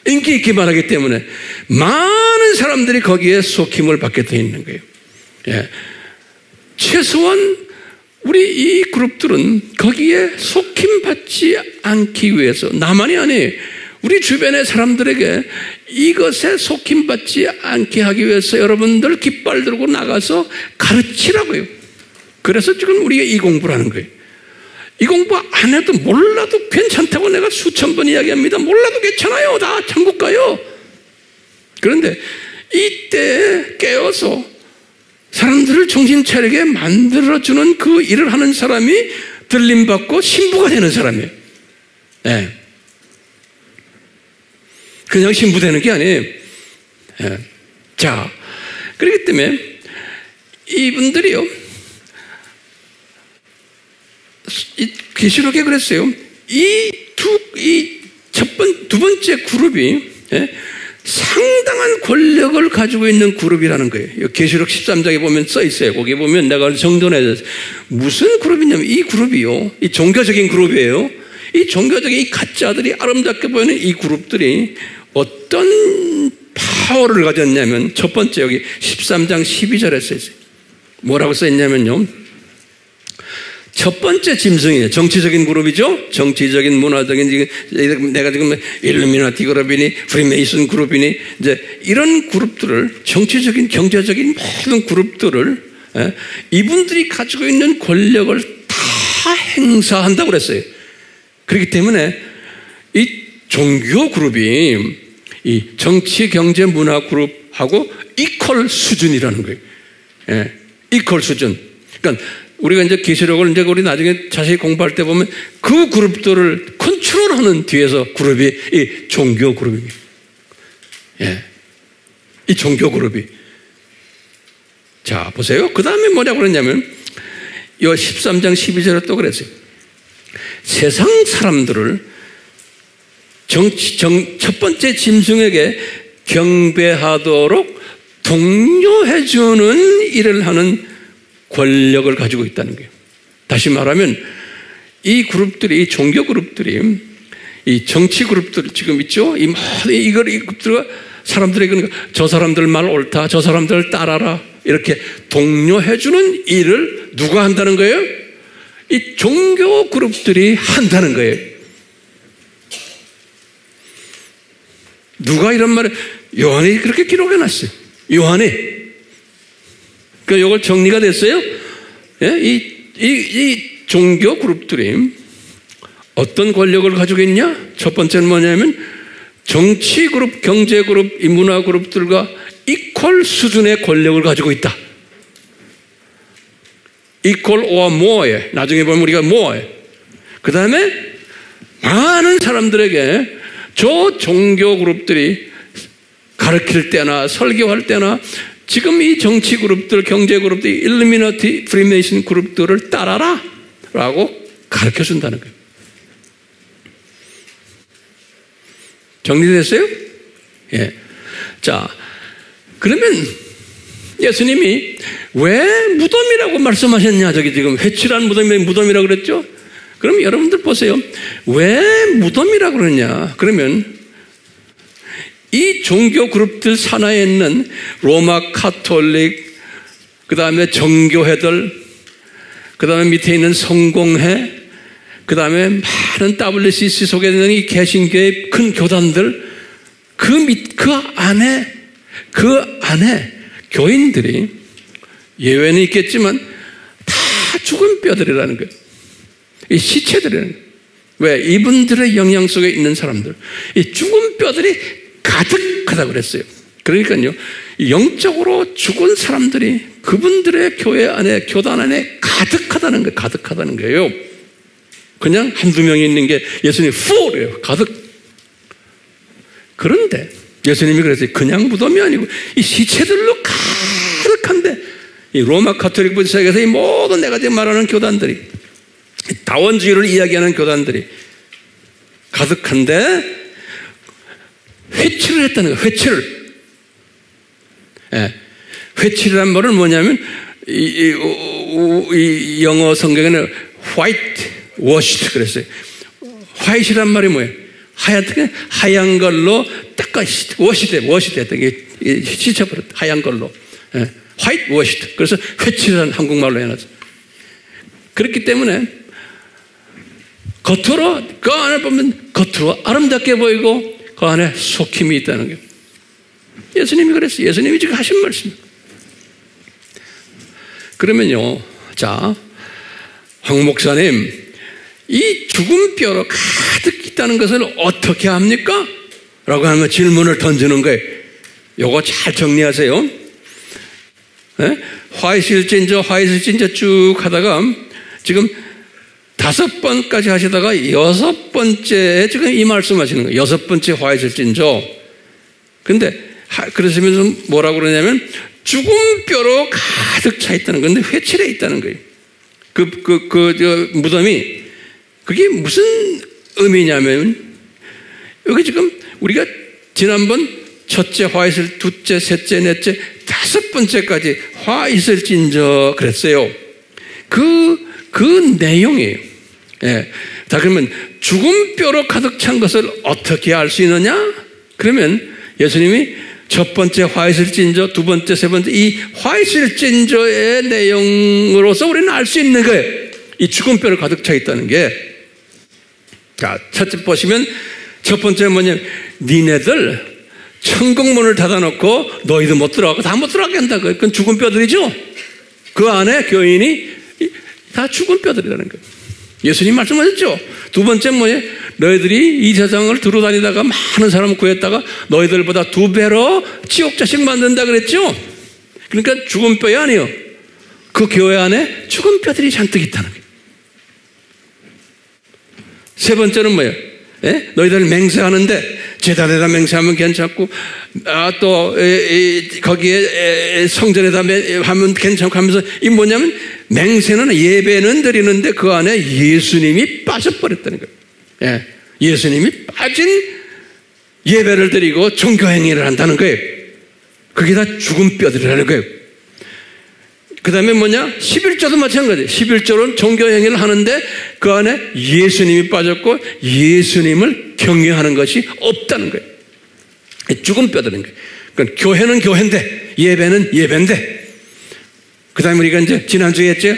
인기 있게 말하기 때문에 많은 사람들이 거기에 속힘을 받게 되어 있는 거예요. 최소한 우리 이 그룹들은 거기에 속힘받지 않기 위해서, 나만이 아니에요. 우리 주변의 사람들에게 이것에 속힘받지 않게 하기 위해서 여러분들 깃발 들고 나가서 가르치라고요. 그래서 지금 우리가 이 공부를 하는 거예요. 이 공부 안 해도 몰라도 괜찮다고 내가 수천 번 이야기합니다. 몰라도 괜찮아요. 다 천국 가요. 그런데 이때 깨어서 사람들을 정신 차리게 만들어주는 그 일을 하는 사람이 들림받고 신부가 되는 사람이에요. 그냥 신부 되는 게 아니에요. 자, 그렇기 때문에 이분들이요, 계시록에 그랬어요. 두 번째 그룹이 상당한 권력을 가지고 있는 그룹이라는 거예요. 계시록 13장에 보면 써 있어요. 거기 보면 내가 정돈해서 무슨 그룹이냐면 이 그룹이요. 이 종교적인 그룹이에요. 이 종교적인 이 가짜들이 아름답게 보이는 이 그룹들이 어떤 파워를 가졌냐면 첫 번째 여기 13장 12절에 써 있어요. 뭐라고 써 있냐면요. 첫 번째 짐승이에요. 정치적인 그룹이죠. 정치적인 문화적인 내가 지금 일루미나티 그룹이니 프리메이슨 그룹이니 이제 이런 그룹들을 정치적인 경제적인 모든 그룹들을 이분들이 가지고 있는 권력을 다 행사한다고 그랬어요. 그렇기 때문에 이 종교 그룹이 이 정치 경제 문화 그룹하고 이퀄 수준이라는 거예요. 이퀄 수준. 그러니까 우리가 이제 계시록을 이제 우리 나중에 자세히 공부할 때 보면 그 그룹들을 컨트롤하는 뒤에서 그룹이 이 종교 그룹입니다. 이 종교 그룹이. 자, 보세요. 그 다음에 뭐라고 그랬냐면, 이 13장 12절에 또 그랬어요. 세상 사람들을 첫 번째 짐승에게 경배하도록 독려해주는 일을 하는 권력을 가지고 있다는 거예요. 다시 말하면 이 그룹들이, 이 종교 그룹들이, 이 정치 그룹들 지금 있죠? 이 그룹들과 사람들에게 그러니까 저 사람들 말 옳다, 저 사람들을 따라라 이렇게 독려해주는 일을 누가 한다는 거예요? 이 종교 그룹들이 한다는 거예요. 누가 이런 말을 요한이 그렇게 기록해놨어요. 요한이. 그러니까 이걸 정리가 됐어요. 이 종교 그룹들이 어떤 권력을 가지고 있냐? 첫 번째는 뭐냐면 정치 그룹, 경제 그룹, 이 문화 그룹들과 이퀄 수준의 권력을 가지고 있다. 이퀄 or more에 나중에 보면 우리가 more. 그 다음에 많은 사람들에게 저 종교 그룹들이 가르칠 때나 설교할 때나 지금 이 정치 그룹들, 경제 그룹들, 일루미나티, 프리메이슨 그룹들을 따라라 라고 가르쳐 준다는 거예요. 정리됐어요? 예. 자, 그러면 예수님이 왜 무덤이라고 말씀하셨냐? 저기 지금 회칠한 무덤이라고 그랬죠? 그럼 여러분들 보세요. 왜 무덤이라고 그러냐? 그러면 이 종교 그룹들 산하에 있는 로마 카톨릭, 그 다음에 정교회들, 그 다음에 밑에 있는 성공회, 그 다음에 많은 WCC 속에 있는 이 개신교의 큰 교단들, 그 안에 교인들이 예외는 있겠지만 다 죽은 뼈들이라는 거예요. 이 시체들이라는 거예요. 왜? 이분들의 영향 속에 있는 사람들. 이 죽은 뼈들이 가득하다고 그랬어요. 그러니까요, 영적으로 죽은 사람들이 그분들의 교회 안에, 교단 안에 가득하다는 거예요. 그냥 한두 명이 있는 게 예수님이 full이에요. 가득. 그런데 예수님이 그랬어요. 그냥 무덤이 아니고 이 시체들로 가득한데 이 로마 카톨릭 분세계에서 이 모든 내가 지금 말하는 교단들이 다원주의를 이야기하는 교단들이 가득한데 회칠을 했다는 거예요. 회칠을. 회칠이란 말은 뭐냐면 이 영어 성경에는 white washed 그랬어요. 화이트란 말이 뭐예요? 하얀 걸로 닦아 washed 했던 게 씻어버렸다. 하얀 걸로. white washed. 그래서 회칠이라는 한국말로 해놨어요. 그렇기 때문에 겉으로 그 안에 보면 겉으로 아름답게 보이고 그 안에 속힘이 있다는 거예요. 예수님이 그랬어요. 예수님이 지금 하신 말씀입니다. 그러면요, 자, 황 목사님, 이 죽은 뼈로 가득 있다는 것을 어떻게 합니까? 라고 하면 질문을 던지는 거예요. 요거 잘 정리하세요. 화이실진저 쭉 하다가 지금 5번까지 하시다가 6번째에 지금 이 말씀 하시는 거예요. 6번째 화이실진저. 근데 그러시면서 뭐라고 그러냐면 죽은 뼈로 가득 차 있다는 건데 회칠해 있다는 거예요. 무덤이 그게 무슨 의미냐면 여기 지금 우리가 지난번 첫째 화 있을, 둘째, 셋째, 넷째, 다섯 번째까지 화 있을진저 그랬어요. 그 내용이에요. 예. 자, 그러면 죽은 뼈로 가득 찬 것을 어떻게 알 수 있느냐? 그러면 예수님이 첫 번째 화 있을진저, 두 번째, 세 번째, 이 화 있을진저의 내용으로서 우리는 알 수 있는 거예요. 이 죽은 뼈로 가득 차 있다는 게. 자, 첫째 보시면 첫 번째는 뭐냐면 니네들 천국문을 닫아놓고 너희도 못 들어가고 다 못 들어가게 한다. 그건 죽은 뼈들이죠. 그 안에 교인이 다 죽은 뼈들이라는 거예요. 예수님 말씀하셨죠. 두 번째는 뭐예요? 너희들이 이 세상을 두루 다니다가 많은 사람을 구했다가 너희들보다 2배로 지옥 자식 만든다 그랬죠. 그러니까 죽은 뼈이 아니에요. 그 교회 안에 죽은 뼈들이 잔뜩 있다는 거예요. 세 번째는 뭐예요? 예? 너희들 맹세하는데 제단에다 맹세하면 괜찮고 또 거기에 성전에다 하면 괜찮고 하면서 이 뭐냐면 맹세는 예배는 드리는데 그 안에 예수님이 빠져버렸다는 거예요. 예. 예수님이 빠진 예배를 드리고 종교행위를 한다는 거예요. 그게 다 죽은 뼈들이라는 거예요. 그 다음에 뭐냐? 11조도 마찬가지예요. 11조는 종교행위를 하는데 그 안에 예수님이 빠졌고 예수님을 경외하는 것이 없다는 거예요. 죽은 뼈들인 거예요. 그러니까 교회는 교회인데 예배는 예배인데 그 다음에 우리가 이제 지난주에 했죠.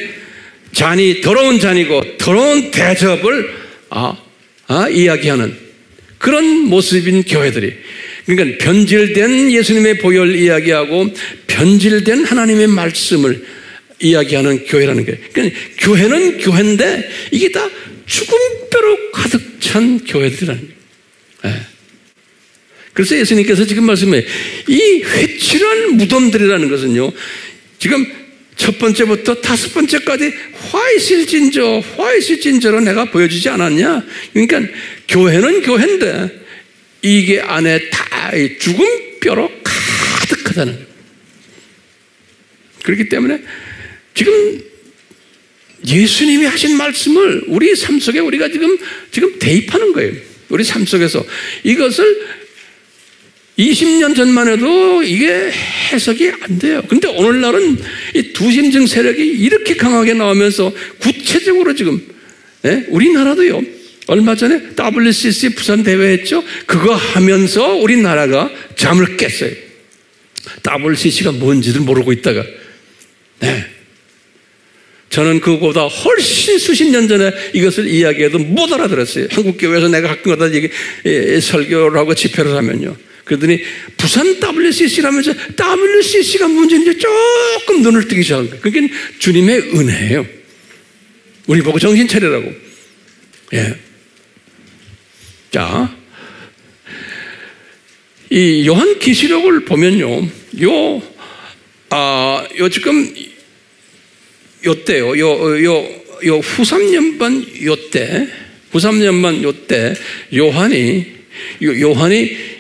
잔이 더러운 잔이고 더러운 대접을 이야기하는 그런 모습인 교회들이 그러니까 변질된 예수님의 보혈 이야기하고 변질된 하나님의 말씀을 이야기하는 교회라는 거예요. 그러니까 교회는 교회인데 이게 다 죽은 뼈로 가득 찬 교회들이라는 거예요. 네. 그래서 예수님께서 지금 말씀해 이 회칠한 무덤들이라는 것은요. 지금 첫 번째부터 다섯 번째까지 화 있을 진저로 내가 보여주지 않았냐. 그러니까 교회는 교회인데 이게 안에 다 죽은 뼈로 가득하다는 거예요. 그렇기 때문에 지금 예수님이 하신 말씀을 우리 삶 속에 우리가 지금 대입하는 거예요. 우리 삶 속에서 이것을 20년 전만 해도 이게 해석이 안 돼요. 근데 오늘날은 이 두심증 세력이 이렇게 강하게 나오면서 구체적으로 지금 우리나라도요. 얼마 전에 WCC 부산 대회 했죠. 그거 하면서 우리나라가 잠을 깼어요. WCC가 뭔지를 모르고 있다가 저는 그거보다 훨씬 수십 년 전에 이것을 이야기해도 못 알아들었어요. 한국교회에서 내가 가끔가다 설교를 하고 집회를 하면요. 그러더니 부산 WCC라면서 WCC가 문제인지 조금 눈을 뜨기 시작한 거예요. 그게 주님의 은혜예요. 우리 보고 정신 차리라고. 예. 자, 이 요한계시록을 보면요. 지금 요때요. 후삼년반 요때 요한이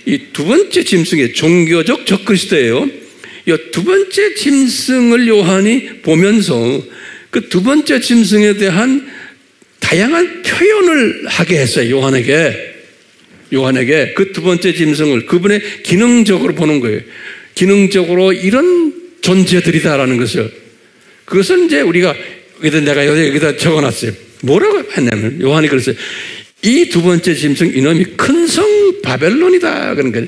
이 두 번째 짐승의 종교적 적그리스도예요. 이 두 번째 짐승을 요한이 보면서 그 두 번째 짐승에 대한 다양한 표현을 하게 했어요. 요한에게 그 두 번째 짐승을 그분의 기능적으로 보는 거예요. 기능적으로 이런 존재들이다라는 것을. 그것은 이제 우리가 내가 여기다 적어놨어요. 뭐라고 했냐면 요한이 그랬어요. 이 두 번째 짐승 이놈이 큰 성 바벨론이다. 그러니까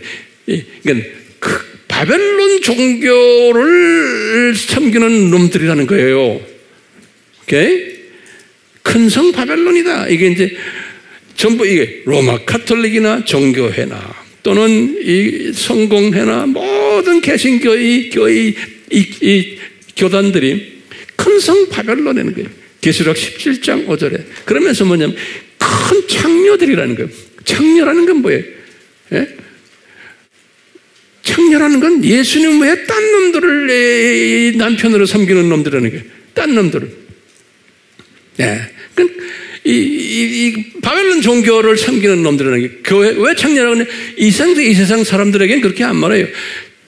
그 바벨론 종교를 섬기는 놈들이라는 거예요. 오케이? 큰 성 바벨론이다. 이게 이제 전부 이게 로마 카톨릭이나 종교회나 또는 이 성공회나 모든 개신교 이 교단들이 큰 성 바벨론이라는 거예요. 계시록 17장 5절에. 그러면서 뭐냐면 큰 창녀들이라는 거예요. 창녀라는 건 뭐예요? 예? 창녀라는 건 예수님 외에 딴 놈들을 남편으로 섬기는 놈들이라는 거예요. 딴 놈들을. 예. 이 바벨론 종교를 섬기는 놈들이라는 게 교회, 왜 창녀라고 하냐? 이 세상 사람들에게는 그렇게 안 말해요.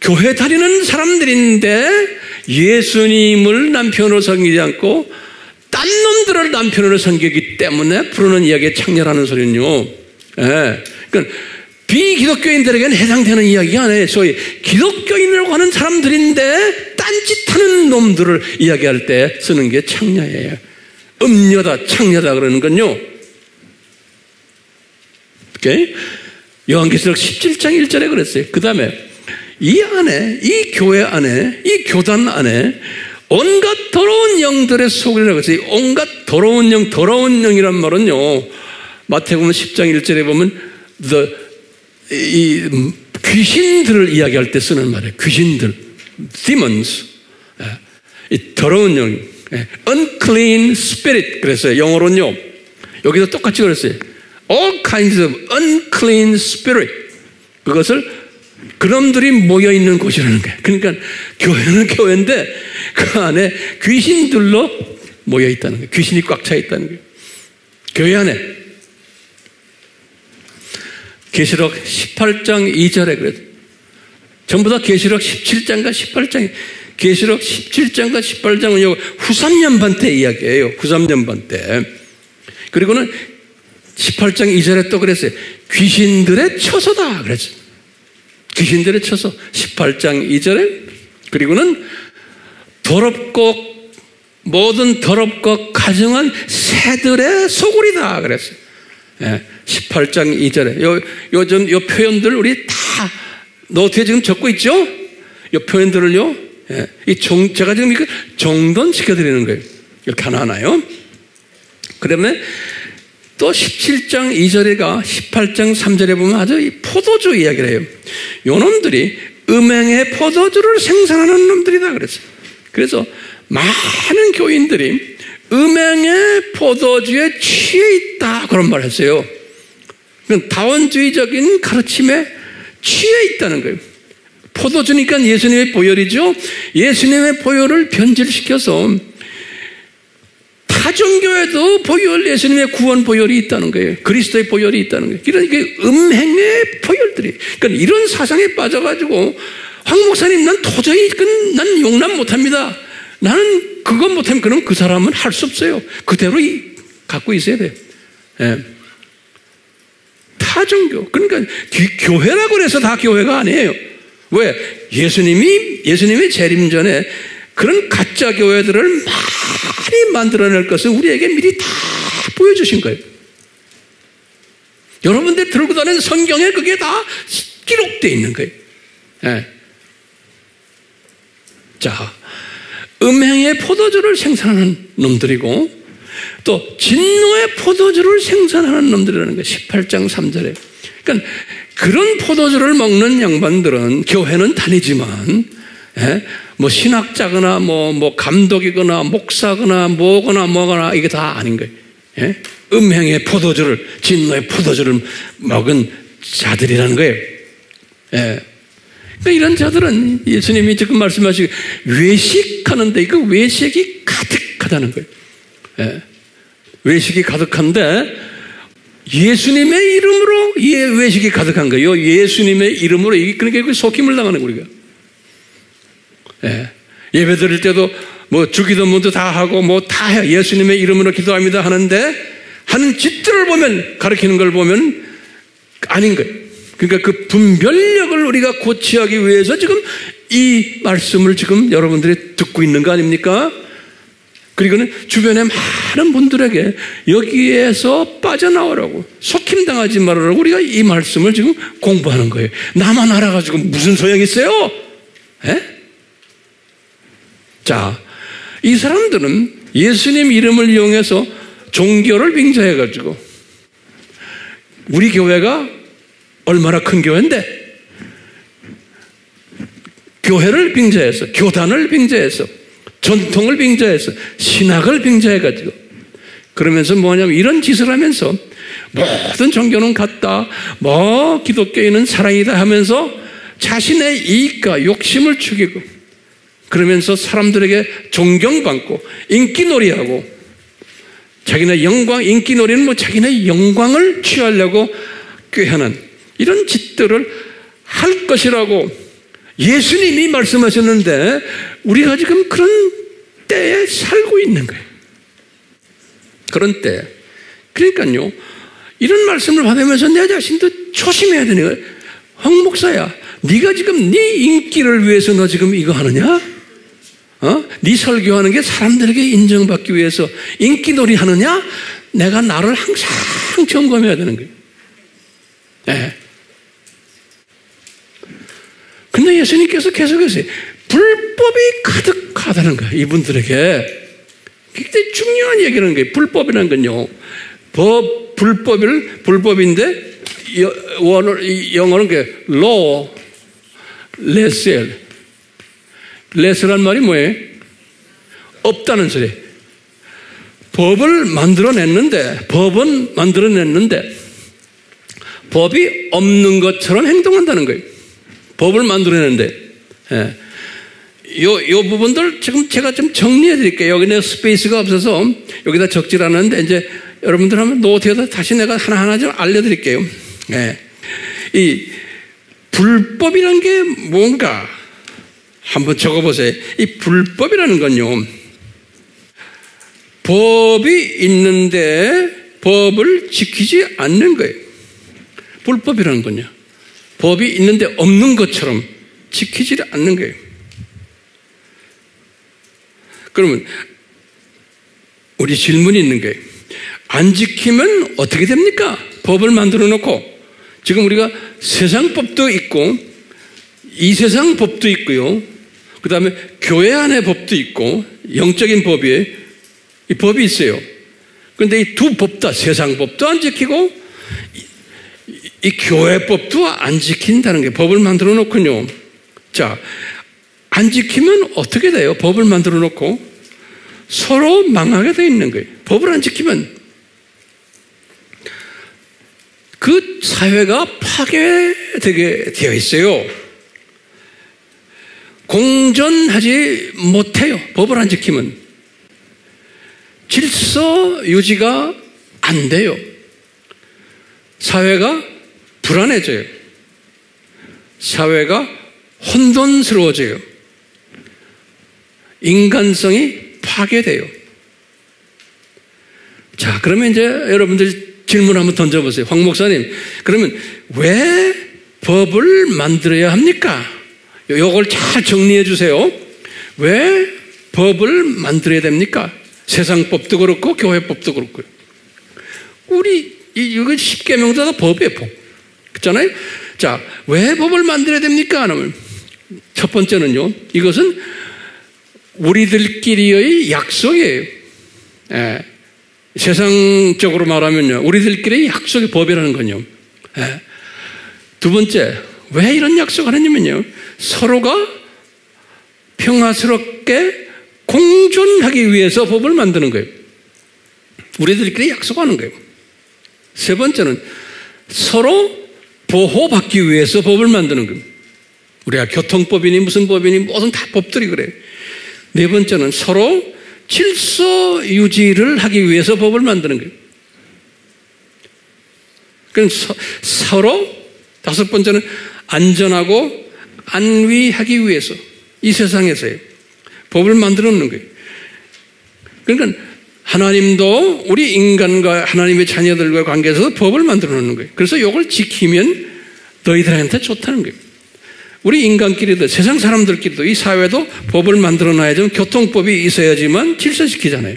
교회 다니는 사람들인데 예수님을 남편으로 섬기지 않고 딴 놈들을 남편으로 섬기기 때문에 부르는 이야기에 창녀라는 소리는요. 예. 그러니까 비기독교인들에게는 해당되는 이야기가 아니에요. 소위 기독교인이라고 하는 사람들인데 딴짓하는 놈들을 이야기할 때 쓰는 게 창녀예요. 음녀다, 창녀다 그러는 건요. 오케이? 요한계시록 17장 1절에 그랬어요. 그 다음에 이 안에, 이 교회 안에, 이 교단 안에 온갖 더러운 영들의 소굴이라고 했어요. 온갖 더러운 영, 더러운 영이란 말은요, 마태복음 10장 1절에 보면 이 귀신들을 이야기할 때 쓰는 말이에요. 귀신들, demons, 이 더러운 영, unclean spirit 그랬어요. 영어로는요. 여기도 똑같이 그랬어요. All kinds of unclean spirit. 그것을 그놈들이 모여있는 곳이라는 거예요. 그러니까 교회는 교회인데 그 안에 귀신들로 모여있다는 거예요. 귀신이 꽉 차 있다는 거예요. 교회 안에. 계시록 18장 2절에 그랬어요. 전부 다 계시록 17장과 18장에 계시록 17장과 18장은 후3년반 때 이야기예요. 후3년반 때. 그리고는 18장 2절에 또 그랬어요. 귀신들의 처소다 그랬어요. 귀신들의 처소. 18장 2절에 그리고는 더럽고 모든 더럽고 가증한 새들의 소굴이다 그랬어요. 18장 2절에 요즘 요 표현들 우리 다 노트에 지금 적고 있죠? 요 표현들을요. 제가 지금 이거 정돈시켜드리는 거예요. 이렇게 하나하나요. 그러면 또 17장 2절에가 18장 3절에 보면 아주 이 포도주 이야기를 해요. 요 놈들이 음행의 포도주를 생산하는 놈들이다 그랬어요. 그래서 많은 교인들이 음행의 포도주에 취해 있다 그런 말을 했어요. 다원주의적인 가르침에 취해 있다는 거예요. 포도주니까 예수님의 보혈이죠. 예수님의 보혈을 변질시켜서 타종교에도 보혈, 예수님의 구원 보혈이 있다는 거예요. 그리스도의 보혈이 있다는 거예요. 이런 음행의 보혈들이. 그러니까 이런 사상에 빠져가지고 황 목사님 난 도저히 난 용납 못합니다. 나는 그거 못하면 그럼 그 사람은 할 수 없어요. 그대로 갖고 있어야 돼요. 타종교. 그러니까 교회라고 해서 다 교회가 아니에요. 왜? 예수님이 재림 전에 그런 가짜 교회들을 많이 만들어낼 것을 우리에게 미리 다 보여주신 거예요. 여러분들 들고 다니는 성경에 그게 다 기록되어 있는 거예요. 자, 음행의 포도주를 생산하는 놈들이고 또 진노의 포도주를 생산하는 놈들이라는 거예요. 18장 3절에. 그러니까 그런 포도주를 먹는 양반들은 교회는 다니지만 뭐 신학자거나 뭐 감독이거나 목사거나 뭐거나 이게 다 아닌 거예요. 음행의 포도주를, 진노의 포도주를 먹은 자들이라는 거예요. 그러니까 이런 자들은 예수님이 지금 말씀하시고 외식하는데 그 외식이 가득하다는 거예요. 외식이 가득한데 예수님의 이름으로 이 외식이 가득한 거예요. 예수님의 이름으로. 그러니까 속임을 당하는 거예요. 예배 드릴 때도 뭐 주기도문도 다 하고 뭐 다 해. 예수님의 이름으로 기도합니다 하는데 하는 짓들을 보면, 가르치는 걸 보면 아닌 거예요. 그러니까 그 분별력을 우리가 고취하기 위해서 지금 이 말씀을 지금 여러분들이 듣고 있는 거 아닙니까? 그리고는 주변에 많은 분들에게 여기에서 빠져나오라고, 속임당하지 말으라고 우리가 이 말씀을 지금 공부하는 거예요. 나만 알아가지고 무슨 소용이 있어요? 자, 이 사람들은 예수님 이름을 이용해서 종교를 빙자해가지고 우리 교회가 얼마나 큰 교회인데 교회를 빙자해서, 교단을 빙자해서, 전통을 빙자해서, 신학을 빙자해가지고 그러면서 뭐냐면 이런 짓을 하면서 모든 종교는 같다, 뭐 기독교인은 사랑이다 하면서 자신의 이익과 욕심을 죽이고 그러면서 사람들에게 존경받고 인기놀이하고 자기네 영광, 인기놀이는 뭐 자기네 영광을 취하려고 꾀하는 이런 짓들을 할 것이라고 예수님이 말씀하셨는데 우리가 지금 그런 때에 살고 있는 거예요. 그런 때. 그러니까요, 이런 말씀을 받으면서 내 자신도 조심해야 되는 거야. 황 목사야, 네가 지금 네 인기를 위해서 너 지금 이거 하느냐? 네 설교하는 게 사람들에게 인정받기 위해서 인기놀이 하느냐? 내가 나를 항상 점검해야 되는 거예요. 네. 근데 예수님께서 계속해서 불법이 가득하다는 거예요. 이분들에게. 굉장히 중요한 얘기라는 거예요. 불법이라는 건요. 불법인데 영어는 그 law, lessel. less란 말이 뭐예요? 없다는 소리. 법은 만들어냈는데 법이 없는 것처럼 행동한다는 거예요. 법을 만들어냈는데. 예. 요 부분들 지금 제가 좀 정리해 드릴게요. 여기 내가 스페이스가 없어서 여기다 적질 않았는데 이제 여러분들 한번 노트에다 다시 내가 하나하나 좀 알려드릴게요. 예. 이 불법이란 게 뭔가 한번 적어보세요. 이 불법이라는 건요, 법이 있는데 법을 지키지 않는 거예요. 불법이라는 건요, 법이 있는데 없는 것처럼 지키지 않는 거예요. 그러면 우리 질문이 있는 거예요. 안 지키면 어떻게 됩니까? 법을 만들어 놓고 지금 우리가 세상 법도 있고 이 세상 법도 있고요. 그 다음에 교회 안의 법도 있고 영적인 법이 이 법이 있어요. 그런데 이 두 법 다 세상 법도 안 지키고 이 교회 법도 안 지킨다는 게 법을 만들어 놓군요. 자, 안 지키면 어떻게 돼요? 법을 만들어 놓고 서로 망하게 되어 있는 거예요. 법을 안 지키면 그 사회가 파괴되게 되어 있어요. 공존하지 못해요. 법을 안 지키면. 질서 유지가 안 돼요. 사회가 불안해져요. 사회가 혼돈스러워져요. 인간성이 파괴돼요. 자, 그러면 이제 여러분들 질문 한번 던져보세요. 황 목사님, 그러면 왜 법을 만들어야 합니까? 이걸 잘 정리해 주세요. 왜 법을 만들어야 됩니까? 세상 법도 그렇고 교회 법도 그렇고요. 우리 이거 10계명도 다 법이에요. 법. 그렇잖아요? 자, 왜 법을 만들어야 됩니까? 하면 첫 번째는요, 이것은 우리들끼리의 약속이에요. 예. 세상적으로 말하면요, 우리들끼리의 약속의 법이라는 건요. 예. 두 번째, 왜 이런 약속을 하냐면요, 서로가 평화스럽게 공존하기 위해서 법을 만드는 거예요. 우리들끼리 약속하는 거예요. 세 번째는 서로 보호받기 위해서 법을 만드는 거예요. 우리가 교통법이니 무슨 법이니 모든 다 법들이 그래요. 네 번째는 서로 질서 유지를 하기 위해서 법을 만드는 거예요. 그럼 서로, 다섯 번째는 안전하고 안위하기 위해서 이 세상에서요, 법을 만들어 놓는 거예요. 그러니까 하나님도 우리 인간과 하나님의 자녀들과 관계에서 법을 만들어 놓는 거예요. 그래서 이걸 지키면 너희들한테 좋다는 거예요. 우리 인간끼리도, 세상 사람들끼리도, 이 사회도 법을 만들어 놔야지, 교통법이 있어야지만 질서지키잖아요.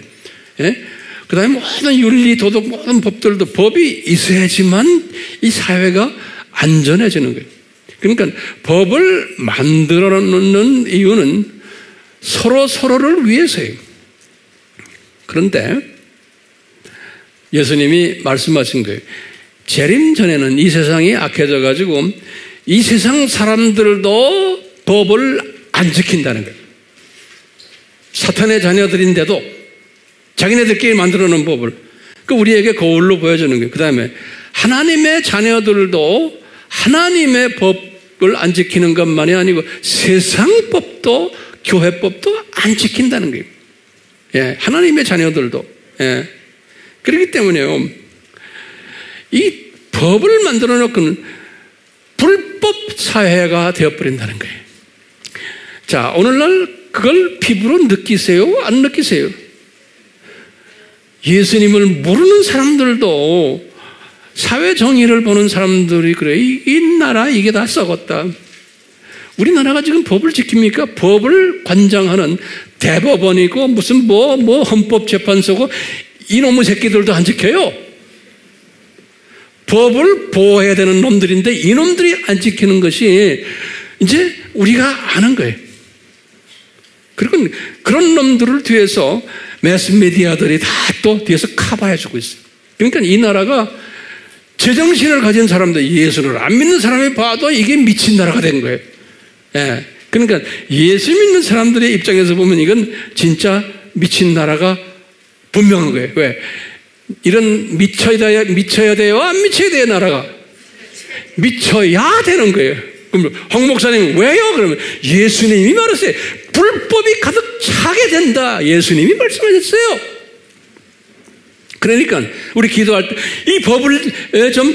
예? 그 다음에 모든 윤리, 도덕, 모든 법들도 법이 있어야지만 이 사회가 안전해지는 거예요. 그러니까 법을 만들어 놓는 이유는 서로를 위해서예요. 그런데 예수님이 말씀하신 거예요. 재림 전에는 이 세상이 악해져 가지고 이 세상 사람들도 법을 안 지킨다는 거예요. 사탄의 자녀들인데도 자기네들끼리 만들어 놓은 법을, 그 우리에게 거울로 보여주는 거예요. 그 다음에 하나님의 자녀들도 하나님의 법을 안 지키는 것만이 아니고 세상 법도 교회 법도 안 지킨다는 거예요. 예, 하나님의 자녀들도. 예. 그렇기 때문에요, 이 법을 만들어 놓고는 불법 사회가 되어버린다는 거예요. 자, 오늘날 그걸 피부로 느끼세요? 안 느끼세요? 예수님을 모르는 사람들도 사회 정의를 보는 사람들이 그래. 이 나라 이게 다 썩었다. 우리나라가 지금 법을 지킵니까? 법을 관장하는 대법원이고 무슨 헌법재판소고 이놈의 새끼들도 안 지켜요. 법을 보호해야 되는 놈들인데 이놈들이 안 지키는 것이 이제 우리가 아는 거예요. 그리고 그런 놈들을 뒤에서 매스미디어들이 다 또 뒤에서 커버해주고 있어요. 그러니까 이 나라가 제정신을 가진 사람들, 예수를 안 믿는 사람이 봐도 이게 미친 나라가 된 거예요. 예. 그러니까 예수 믿는 사람들의 입장에서 보면 이건 진짜 미친 나라가 분명한 거예요. 왜? 이런 미쳐야 돼요? 안 미쳐야 돼요, 나라가? 미쳐야 되는 거예요. 그럼 홍 목사님 왜요? 그러면 예수님이 말했어요. 불법이 가득 차게 된다. 예수님이 말씀하셨어요. 그러니까 우리 기도할 때 이 법을 좀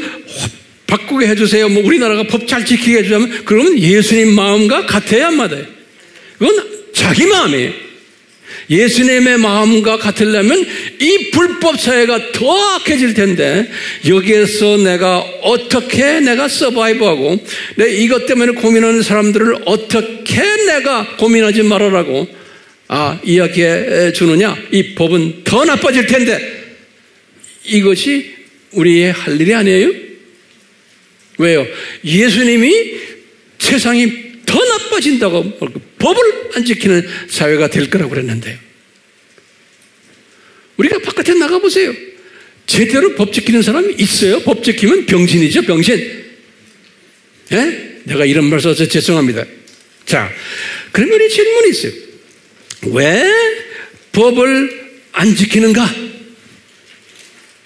바꾸게 해주세요. 뭐 우리나라가 법 잘 지키게 해주자면 그러면 예수님 마음과 같아야 안 맞아요. 그건 자기 마음이에요. 예수님의 마음과 같으려면 이 불법 사회가 더 악해질 텐데 여기에서 내가 어떻게 서바이브하고 이것 때문에 고민하는 사람들을 어떻게 내가 고민하지 말아라고 이야기해 주느냐. 이 법은 더 나빠질 텐데 이것이 우리의 할 일이 아니에요? 왜요? 예수님이 세상이 더 나빠진다고 법을 안 지키는 사회가 될 거라고 그랬는데요. 우리가 바깥에 나가보세요. 제대로 법 지키는 사람이 있어요? 법 지키면 병신이죠, 병신. 예? 내가 이런 말 써서 죄송합니다. 자, 그러면 이 질문이 있어요. 왜 법을 안 지키는가?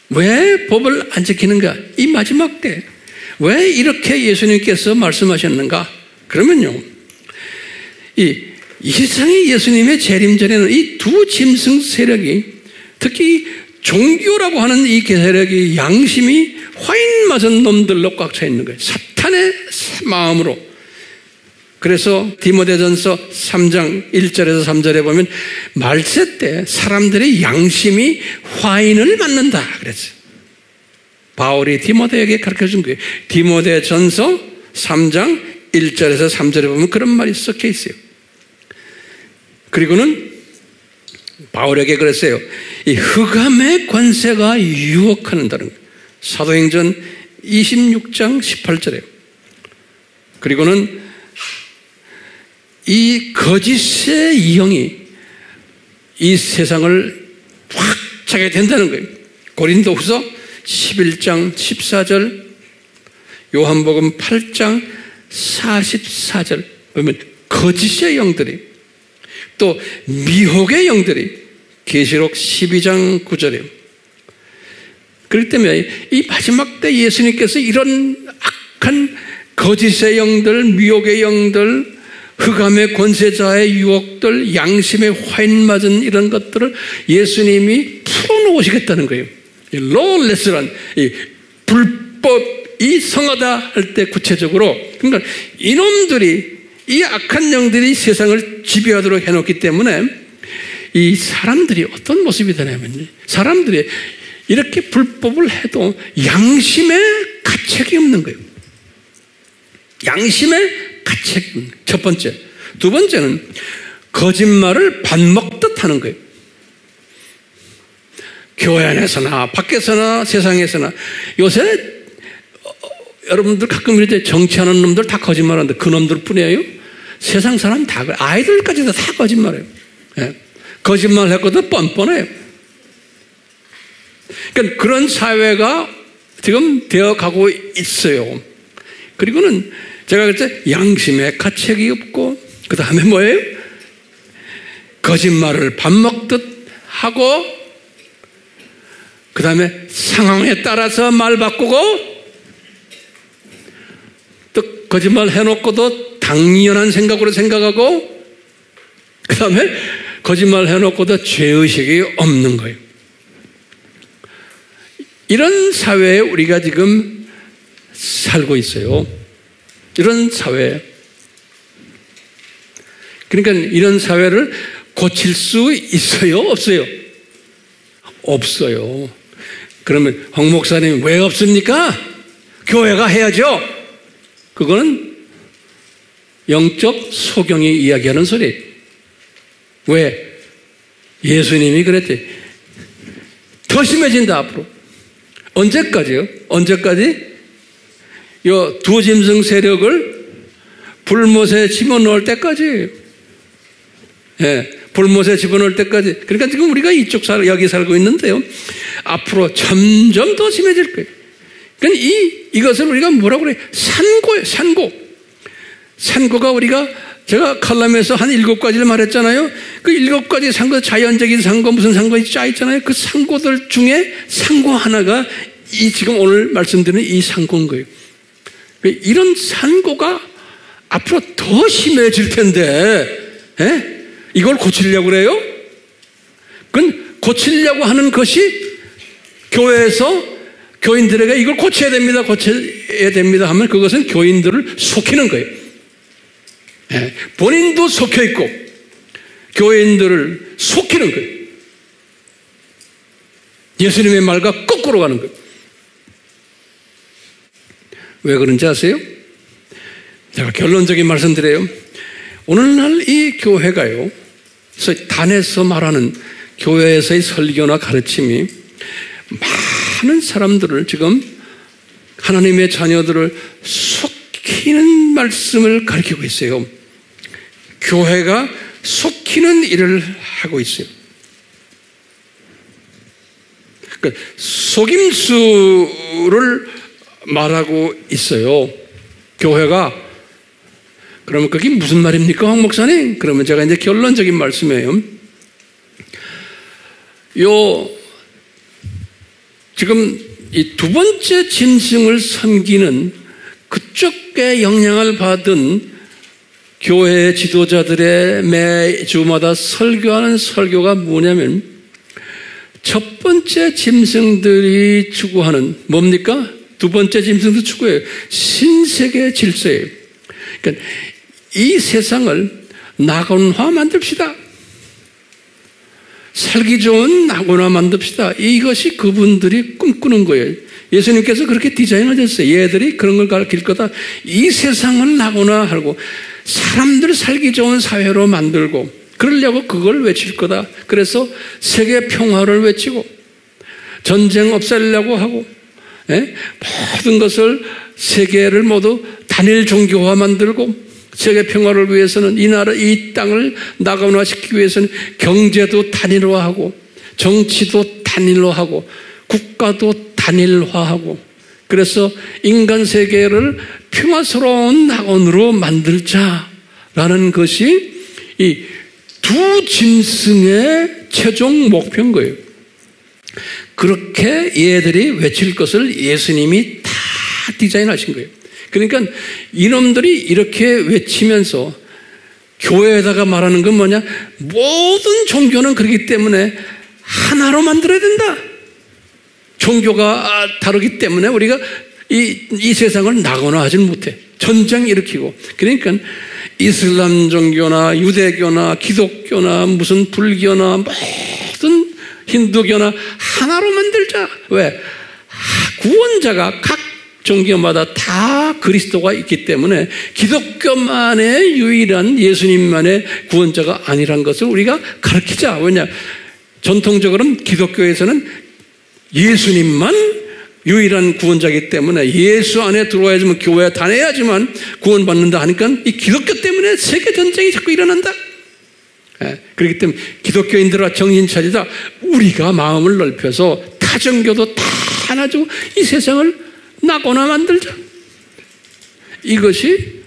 왜 법을 안 지키는가? 이 마지막 때 왜 이렇게 예수님께서 말씀하셨는가? 그러면요, 이 세상의 예수님의 재림전에는 이 두 짐승 세력이, 특히 종교라고 하는 이 세력이 양심이 화인 맞은 놈들로 꽉 차 있는 거예요. 사탄의 마음으로. 그래서 디모데전서 3장 1절에서 3절에 보면 말세 때 사람들의 양심이 화인을 맞는다 그랬어요. 바울이 디모데에게 가르쳐준 거예요. 디모데전서 3장 1절에서 3절에 보면 그런 말이 섞여 있어요. 그리고는 바울에게 그랬어요. 이 흑암의 권세가 유혹하는다는 거예요. 사도행전 26장 18절에요. 그리고는 이 거짓의 영이 이 세상을 확 차게 된다는 거예요. 고린도후서 11장 14절, 요한복음 8장 44절 보면 거짓의 영들이, 또 미혹의 영들이 계시록 12장 9절이에요. 그렇기 때문에 이 마지막 때 예수님께서 이런 악한 거짓의 영들, 미혹의 영들, 흑암의 권세자의 유혹들, 양심의 화인 맞은 이런 것들을 예수님이 풀어놓으시겠다는 거예요. lawless란 이 불법이 성하다 할 때 구체적으로, 그러니까 이놈들이, 이 악한 영들이 세상을 지배하도록 해놓기 때문에 이 사람들이 어떤 모습이 되냐면, 사람들이 이렇게 불법을 해도 양심에 가책이 없는 거예요. 양심에 가책이 없는 거예요. 첫 번째. 두 번째는 거짓말을 밥 먹듯 하는 거예요. 교회 안에서나 밖에서나 세상에서나 요새 여러분들 가끔 이렇게 정치하는 놈들 다 거짓말하는데 그 놈들 뿐이에요? 세상 사람 다 그래. 아이들까지도 다 거짓말해요. 예. 거짓말 했거든 뻔뻔해요. 그러니까 그런 사회가 지금 되어가고 있어요. 그리고는 제가 그랬죠. 양심에 가책이 없고, 그 다음에 뭐예요? 거짓말을 밥 먹듯 하고, 그 다음에 상황에 따라서 말 바꾸고, 또 거짓말 해놓고도 당연한 생각으로 생각하고, 그 다음에 거짓말 해놓고도 죄의식이 없는 거예요. 이런 사회에 우리가 지금 살고 있어요. 이런 사회. 그러니까 이런 사회를 고칠 수 있어요? 없어요? 없어요. 그러면 황 목사님이 왜 없습니까? 교회가 해야죠. 그거는 영적 소경이 이야기하는 소리. 왜? 예수님이 그랬지. 더 심해진다 앞으로. 언제까지요? 언제까지? 요 두 짐승 세력을 불못에 집어넣을 때까지예요. 예, 불못에 집어넣을 때까지. 그러니까 지금 우리가 여기 살고 있는데요. 앞으로 점점 더 심해질 거예요. 그러니까 이것을 우리가 뭐라고 그래요? 산고예요, 산고. 산고가 우리가 제가 칼럼에서 한 7가지를 말했잖아요. 그 7가지 산고, 자연적인 산고, 무슨 산고가 짜 있잖아요. 그 산고들 중에 산고 하나가 지금 오늘 말씀드리는 이 산고인 거예요. 이런 산고가 앞으로 더 심해질 텐데, 이걸 고치려고 그래요? 그건 고치려고 하는 것이 교회에서 교인들에게 이걸 고쳐야 됩니다 하면 그것은 교인들을 속이는 거예요. 본인도 속여 있고 교인들을 속이는 거예요. 예수님의 말과 거꾸로 가는 거예요. 왜 그런지 아세요? 제가 결론적인 말씀드려요. 오늘날 이 교회가요, 단에서 말하는 교회에서의 설교나 가르침이 많은 사람들을 지금 하나님의 자녀들을 속이는 말씀을 가르치고 있어요. 교회가 속이는 일을 하고 있어요. 그러니까 속임수를 말하고 있어요. 교회가. 그러면 그게 무슨 말입니까, 황 목사님? 그러면 제가 이제 결론적인 말씀이에요. 지금 이 두 번째 짐승을 섬기는 그쪽에 영향을 받은 교회의 지도자들의 매주마다 설교하는 설교가 뭐냐면 첫 번째 짐승들이 추구하는 뭡니까? 두 번째 짐승도 추구해요. 신세계 질서예요. 그러니까 이 세상을 낙원화 만듭시다. 살기 좋은 낙원화 만듭시다. 이것이 그분들이 꿈꾸는 거예요. 예수님께서 그렇게 디자인하셨어요. 얘들이 그런 걸 가르칠 거다. 이 세상을 낙원화하고 사람들 살기 좋은 사회로 만들고 그러려고 그걸 외칠 거다. 그래서 세계 평화를 외치고 전쟁 없애려고 하고 모든 것을 세계를 모두 단일 종교화 만들고 세계 평화를 위해서는 이 땅을 낙원화시키기 위해서는 경제도 단일화하고 정치도 단일화하고 국가도 단일화하고 그래서 인간 세계를 평화스러운 낙원으로 만들자라는 것이 이 두 짐승의 최종 목표인 거예요. 그렇게 얘들이 외칠 것을 예수님이 다 디자인하신 거예요. 그러니까 이놈들이 이렇게 외치면서 교회에다가 말하는 건 뭐냐? 모든 종교는 그렇기 때문에 하나로 만들어야 된다. 종교가 다르기 때문에 우리가 이 세상을 낙원화하지 못해. 전쟁 일으키고. 그러니까 이슬람 종교나 유대교나 기독교나 무슨 불교나 모든 힌두교나 하나로 만들자. 왜? 구원자가 각 종교마다 다 그리스도가 있기 때문에 기독교만의 유일한 예수님만의 구원자가 아니란 것을 우리가 가르치자. 왜냐? 전통적으로는 기독교에서는 예수님만 유일한 구원자이기 때문에 예수 안에 들어와야지만 교회에 다녀야지만 구원받는다 하니까 이 기독교 때문에 세계 전쟁이 자꾸 일어난다. 그렇기 때문에 기독교인들아 정신 차리자. 우리가 마음을 넓혀서 타종교도 다 하나죠. 이 세상을 낙원화 만들자. 이것이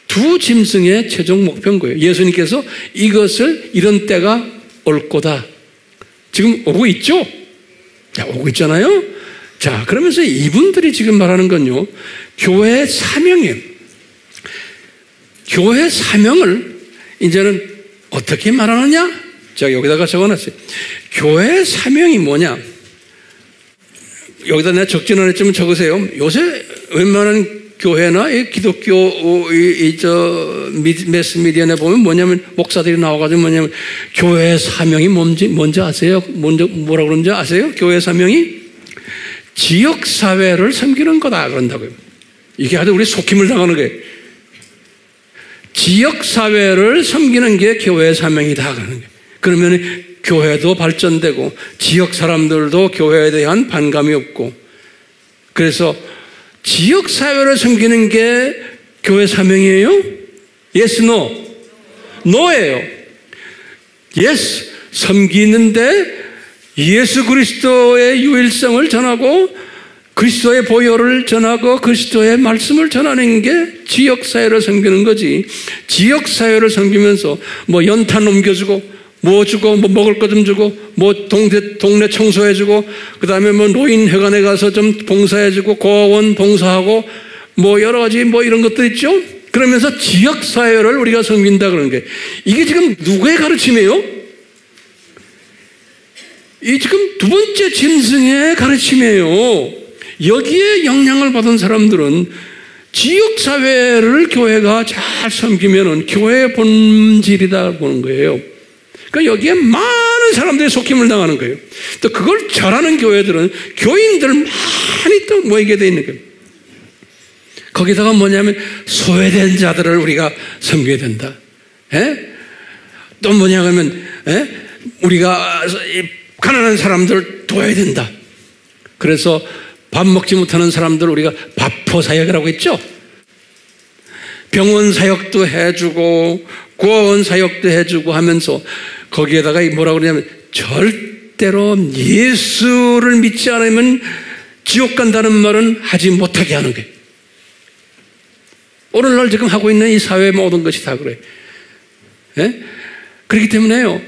두 짐승의 최종 목표인 거예요. 예수님께서 이것을 이런 때가 올 거다. 지금 오고 있죠? 자, 오고 있잖아요. 자, 그러면서 이분들이 지금 말하는 건요, 교회의 사명이에요. 교회의 사명을 이제는 어떻게 말하느냐? 제가 여기다가 적어놨어요. 교회의 사명이 뭐냐? 여기다 내가 적지는 않았지만 적으세요. 요새 웬만한 교회나 기독교 매스미디어에 보면 뭐냐면 목사들이 나와가지고 뭐냐면 교회의 사명이 뭔지 아세요? 뭐라고 그러는지 아세요? 교회의 사명이? 지역사회를 섬기는 거다 그런다고요. 이게 아주 우리 속힘을 당하는 거예요. 지역사회를 섬기는 게 교회의 사명이다 그러는 거예요. 그러면 교회도 발전되고 지역 사람들도 교회에 대한 반감이 없고, 그래서 지역사회를 섬기는 게 교회 사명이에요? Yes, no? No예요. Yes, 섬기는데 예수 그리스도의 유일성을 전하고 그리스도의 보혈을 전하고 그리스도의 말씀을 전하는 게 지역사회를 섬기는 거지. 지역사회를 섬기면서 뭐 연탄 옮겨주고 뭐 주고 뭐 먹을 거 좀 주고 뭐 동네 청소해주고 그 다음에 뭐 노인회관에 가서 좀 봉사해주고 고아원 봉사하고 뭐 여러 가지 뭐 이런 것들 있죠. 그러면서 지역사회를 우리가 섬긴다 그러는 게, 이게 지금 누구의 가르침이에요? 이 지금 두 번째 짐승의 가르침이에요. 여기에 영향을 받은 사람들은 지역사회를 교회가 잘 섬기면은 교회의 본질이다 보는 거예요. 그러니까 여기에 많은 사람들이 속힘을 당하는 거예요. 또 그걸 잘하는 교회들은 교인들 많이 또 모이게 돼 있는 거예요. 거기다가 뭐냐면 소외된 자들을 우리가 섬겨야 된다. 또 뭐냐면 우리가 가난한 사람들을 도와야 된다. 그래서 밥 먹지 못하는 사람들 우리가 밥포 사역이라고 했죠. 병원 사역도 해주고 고아원 사역도 해주고 하면서 거기에다가 뭐라고 그러냐면 절대로 예수를 믿지 않으면 지옥 간다는 말은 하지 못하게 하는 거예요. 오늘날 지금 하고 있는 이 사회 모든 것이 다 그래요. 그렇기 때문에요,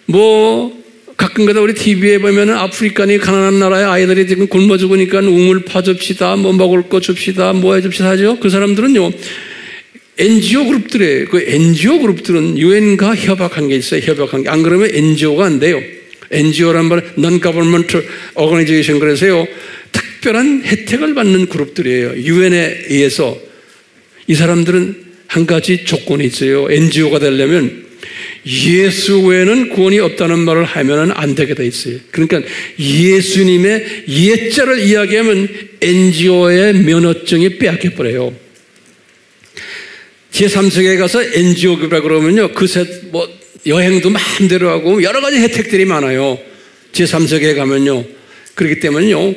뭐 가끔가다 우리 TV에 보면은 아프리카니 가난한 나라의 아이들이 지금 굶어 죽으니까 우물 파줍시다, 뭐 먹을 거 줍시다, 뭐 해줍시다 하죠. 그 사람들은요, NGO 그룹들이에요. 그 NGO 그룹들은 유엔과 협약한 게 있어요. 협약한 게. 안 그러면 NGO가 안 돼요. NGO란 말은 Non-Governmental Organization, 그래서요, 특별한 혜택을 받는 그룹들이에요. 유엔에 의해서. 이 사람들은 한 가지 조건이 있어요. NGO가 되려면 예수 외에는 구원이 없다는 말을 하면 안 되게 돼 있어요. 그러니까 예수님의 예자를 이야기하면 NGO의 면허증이 빼앗겨버려요. 제3세계에 가서 NGO라고 그러면요, 뭐 여행도 마음대로 하고 여러 가지 혜택들이 많아요. 제3세계에 가면요. 그렇기 때문에요,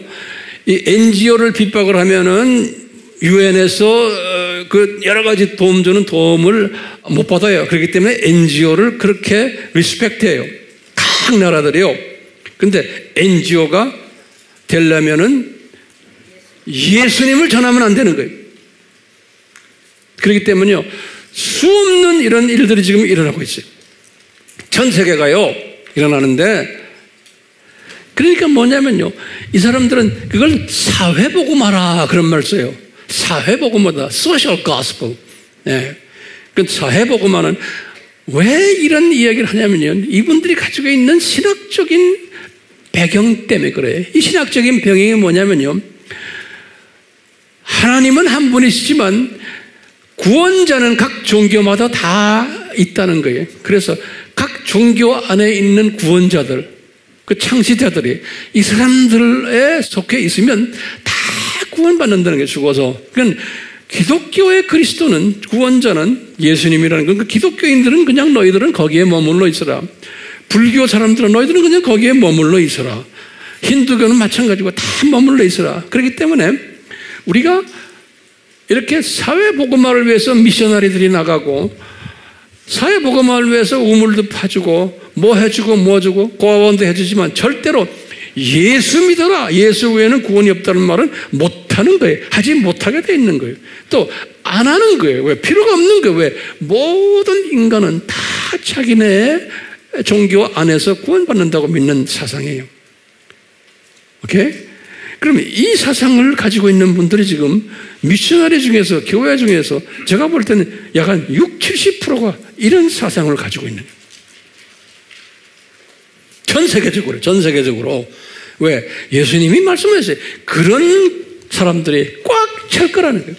이 NGO를 핍박을 하면은 유엔에서 그 여러 가지 도움 주는 도움을 못 받아요. 그렇기 때문에 NGO를 그렇게 리스펙트해요. 각 나라들이요. 근데 NGO가 되려면은 예수님을 전하면 안 되는 거예요. 그렇기 때문에요, 수없는 이런 일들이 지금 일어나고 있어요. 전 세계가요 일어나는데, 그러니까 뭐냐면요, 이 사람들은 그걸 사회복음하라 그런 말 써요. 사회복음하다, social gospel. 그 사회복음하는, 왜 이런 이야기를 하냐면요, 이분들이 가지고 있는 신학적인 배경 때문에 그래요. 이 신학적인 배경이 뭐냐면요, 하나님은 한 분이시지만 구원자는 각 종교마다 다 있다는 거예요. 그래서 각 종교 안에 있는 구원자들, 그 창시자들이 이 사람들에 속해 있으면 다 구원받는다는 게 죽어서. 그러니까 기독교의 그리스도는, 구원자는 예수님이라는 건, 그 기독교인들은 그냥 너희들은 거기에 머물러 있어라. 불교 사람들은 너희들은 그냥 거기에 머물러 있어라. 힌두교는 마찬가지고 다 머물러 있어라. 그렇기 때문에 우리가 이렇게 사회복음화를 위해서 미셔너리들이 나가고, 사회복음화를 위해서 우물도 파주고 뭐 해주고 뭐 주고 고아원도 해주지만 절대로 예수 믿어라, 예수 외에는 구원이 없다는 말은 못하는 거예요. 하지 못하게 돼 있는 거예요. 또 안 하는 거예요. 왜? 필요가 없는 거예요. 왜? 모든 인간은 다 자기네 종교 안에서 구원받는다고 믿는 사상이에요. 오케이? 그러면 이 사상을 가지고 있는 분들이 지금 미셔너리 중에서, 교회 중에서 제가 볼 때는 약 한 60-70%가 이런 사상을 가지고 있는 거예요. 전 세계적으로. 왜? 예수님이 말씀하셨어요. 그런 사람들이 꽉 찰 거라는 거예요.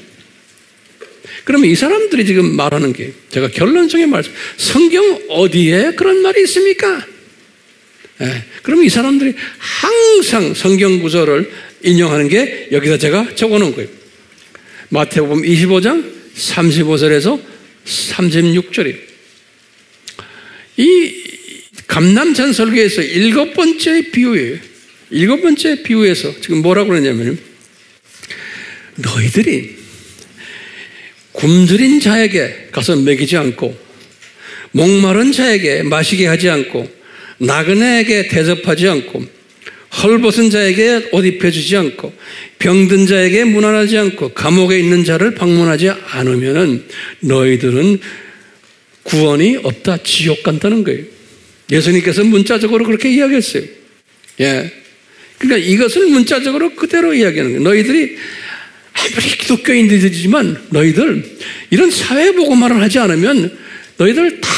그러면 이 사람들이 지금 말하는 게, 제가 결론적인 말씀, 성경 어디에 그런 말이 있습니까? 그러면 이 사람들이 항상 성경 구절을 인용하는 게 여기다 제가 적어놓은 거예요. 마태복음 25장 35절에서 36절이에요. 이 감람산 설교에서 7번째 비유예요. 7번째 비유에서 지금 뭐라고 그러냐면, 너희들이 굶주린 자에게 가서 먹이지 않고, 목마른 자에게 마시게 하지 않고, 나그네에게 대접하지 않고, 헐벗은 자에게 옷 입혀주지 않고, 병든 자에게 문안하지 않고, 감옥에 있는 자를 방문하지 않으면 너희들은 구원이 없다, 지옥 간다는 거예요. 예수님께서 문자적으로 그렇게 이야기했어요. 예. 그러니까 이것을 문자적으로 그대로 이야기하는 거예요. 너희들이 아무리 기독교인들이지만 너희들 이런 사회보고말을 하지 않으면 너희들 다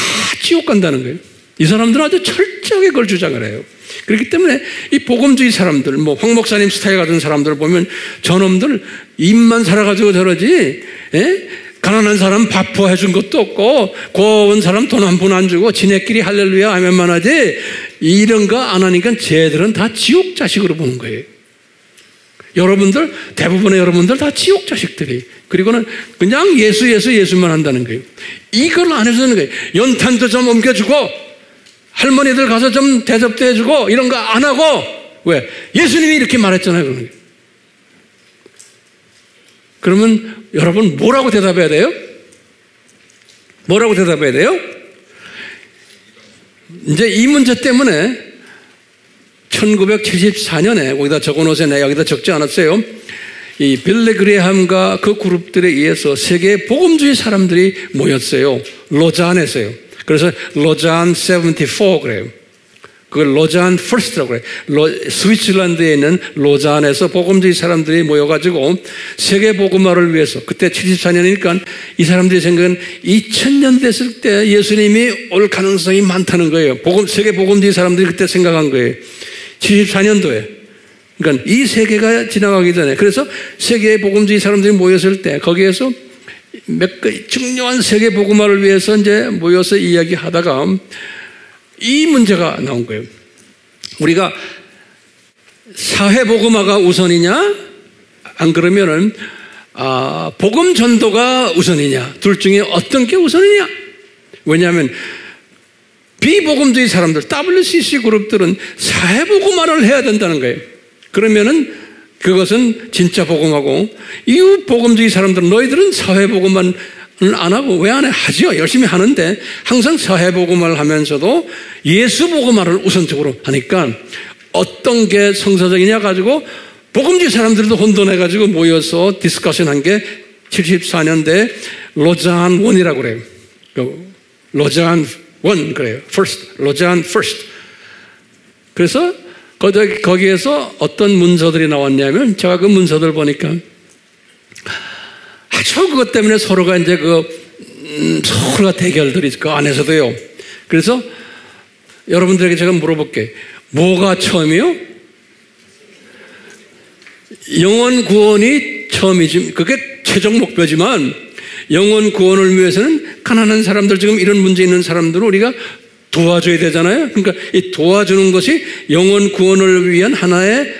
지옥 간다는 거예요. 이 사람들은 아주 철저하게 그걸 주장을 해요. 그렇기 때문에 이 복음주의 사람들, 뭐 황 목사님 스타일 같은 사람들을 보면 저놈들 입만 살아가지고 저러지, 예? 가난한 사람 밥 해준 것도 없고 고아원 사람 돈 한 푼 안 주고 지네끼리 할렐루야 아멘만 하지, 이런 거 안 하니까 쟤들은 다 지옥 자식으로 보는 거예요. 여러분들, 대부분의 여러분들 다 지옥 자식들이. 그리고는 그냥 예수만 한다는 거예요. 이걸 안 해주는 거예요. 연탄도 좀 옮겨주고 할머니들 가서 좀 대접도 해주고 이런 거 안 하고. 왜? 예수님이 이렇게 말했잖아요. 그런 거예요. 그러면 여러분 뭐라고 대답해야 돼요? 뭐라고 대답해야 돼요? 이제 이 문제 때문에 1974년에 거기다 적어놓으세요. 내가 여기다 적지 않았어요. 이 빌리 그레이함과 그 그룹들에 의해서 세계 복음주의 사람들이 모였어요. 로잔에서요. 그래서 로잔 74 그래요. 그걸 로잔 퍼스트라고 그래요. 스위스란드에 있는 로잔에서 복음주의 사람들이 모여가지고 세계 복음화를 위해서, 그때 74년이니까 이 사람들이 생각은 2000년 됐을 때 예수님이 올 가능성이 많다는 거예요. 세계 복음주의 사람들이 그때 생각한 거예요. 74년도에. 그러니까 이 세계가 지나가기 전에. 그래서 세계 복음주의 사람들이 모였을 때 거기에서 몇 가지 중요한 세계 복음화를 위해서 이제 모여서 이야기하다가 이 문제가 나온 거예요. 우리가 사회 복음화가 우선이냐, 안 그러면은 복음 전도가 우선이냐, 둘 중에 어떤 게 우선이냐? 왜냐하면 비복음주의 사람들, WCC 그룹들은 사회 복음화를 해야 된다는 거예요. 그러면은 그것은 진짜 복음하고, 이 복음주의 사람들은 너희들은 사회 복음만 안 하고 왜 안 해? 하죠. 열심히 하는데 항상 사회 복음화를 하면서도 예수 복음화를 우선적으로 하니까 어떤 게 성서적이냐 가지고 복음주의 사람들도 혼돈해가지고 모여서 디스커션 한 게 74년대 로잔 1이라고 그래요. 로잔 1 그래요. 로잔 first. 그래서 거기에서 어떤 문서들이 나왔냐면, 제가 그 문서들 보니까 아주 그것 때문에 서로가 이제 서로가 대결들이 그 안에서도요. 그래서 여러분들에게 제가 물어볼게요. 뭐가 처음이요? 영혼 구원이 처음이지. 그게 최종 목표지만 영혼 구원을 위해서는 가난한 사람들, 지금 이런 문제 있는 사람들을 우리가 도와줘야 되잖아요. 그러니까 이 도와주는 것이 영혼 구원을 위한 하나의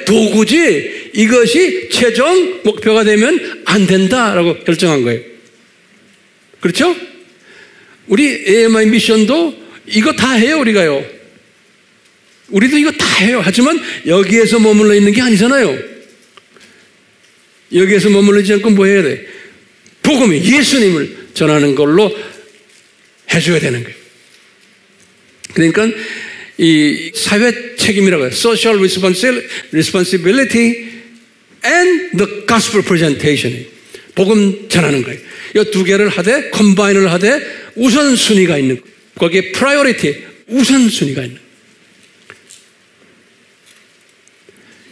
도구지, 이것이 최종 목표가 되면 안 된다라고 결정한 거예요. 그렇죠? 우리 AMI 미션도 이거 다 해요, 우리가요. 우리도 이거 다 해요. 하지만 여기에서 머물러 있는 게 아니잖아요. 여기에서 머물르지 않고 뭐 해야 돼? 복음이 예수님을 전하는 걸로 해줘야 되는 거예요. 그러니까 이 사회 책임이라고 해요. Social responsibility and the gospel presentation. 복음 전하는 거예요. 이 두 개를 하되, 컴바인을 하되 우선순위가 있는 거예요. 거기에 priority, 우선순위가 있는 거예요.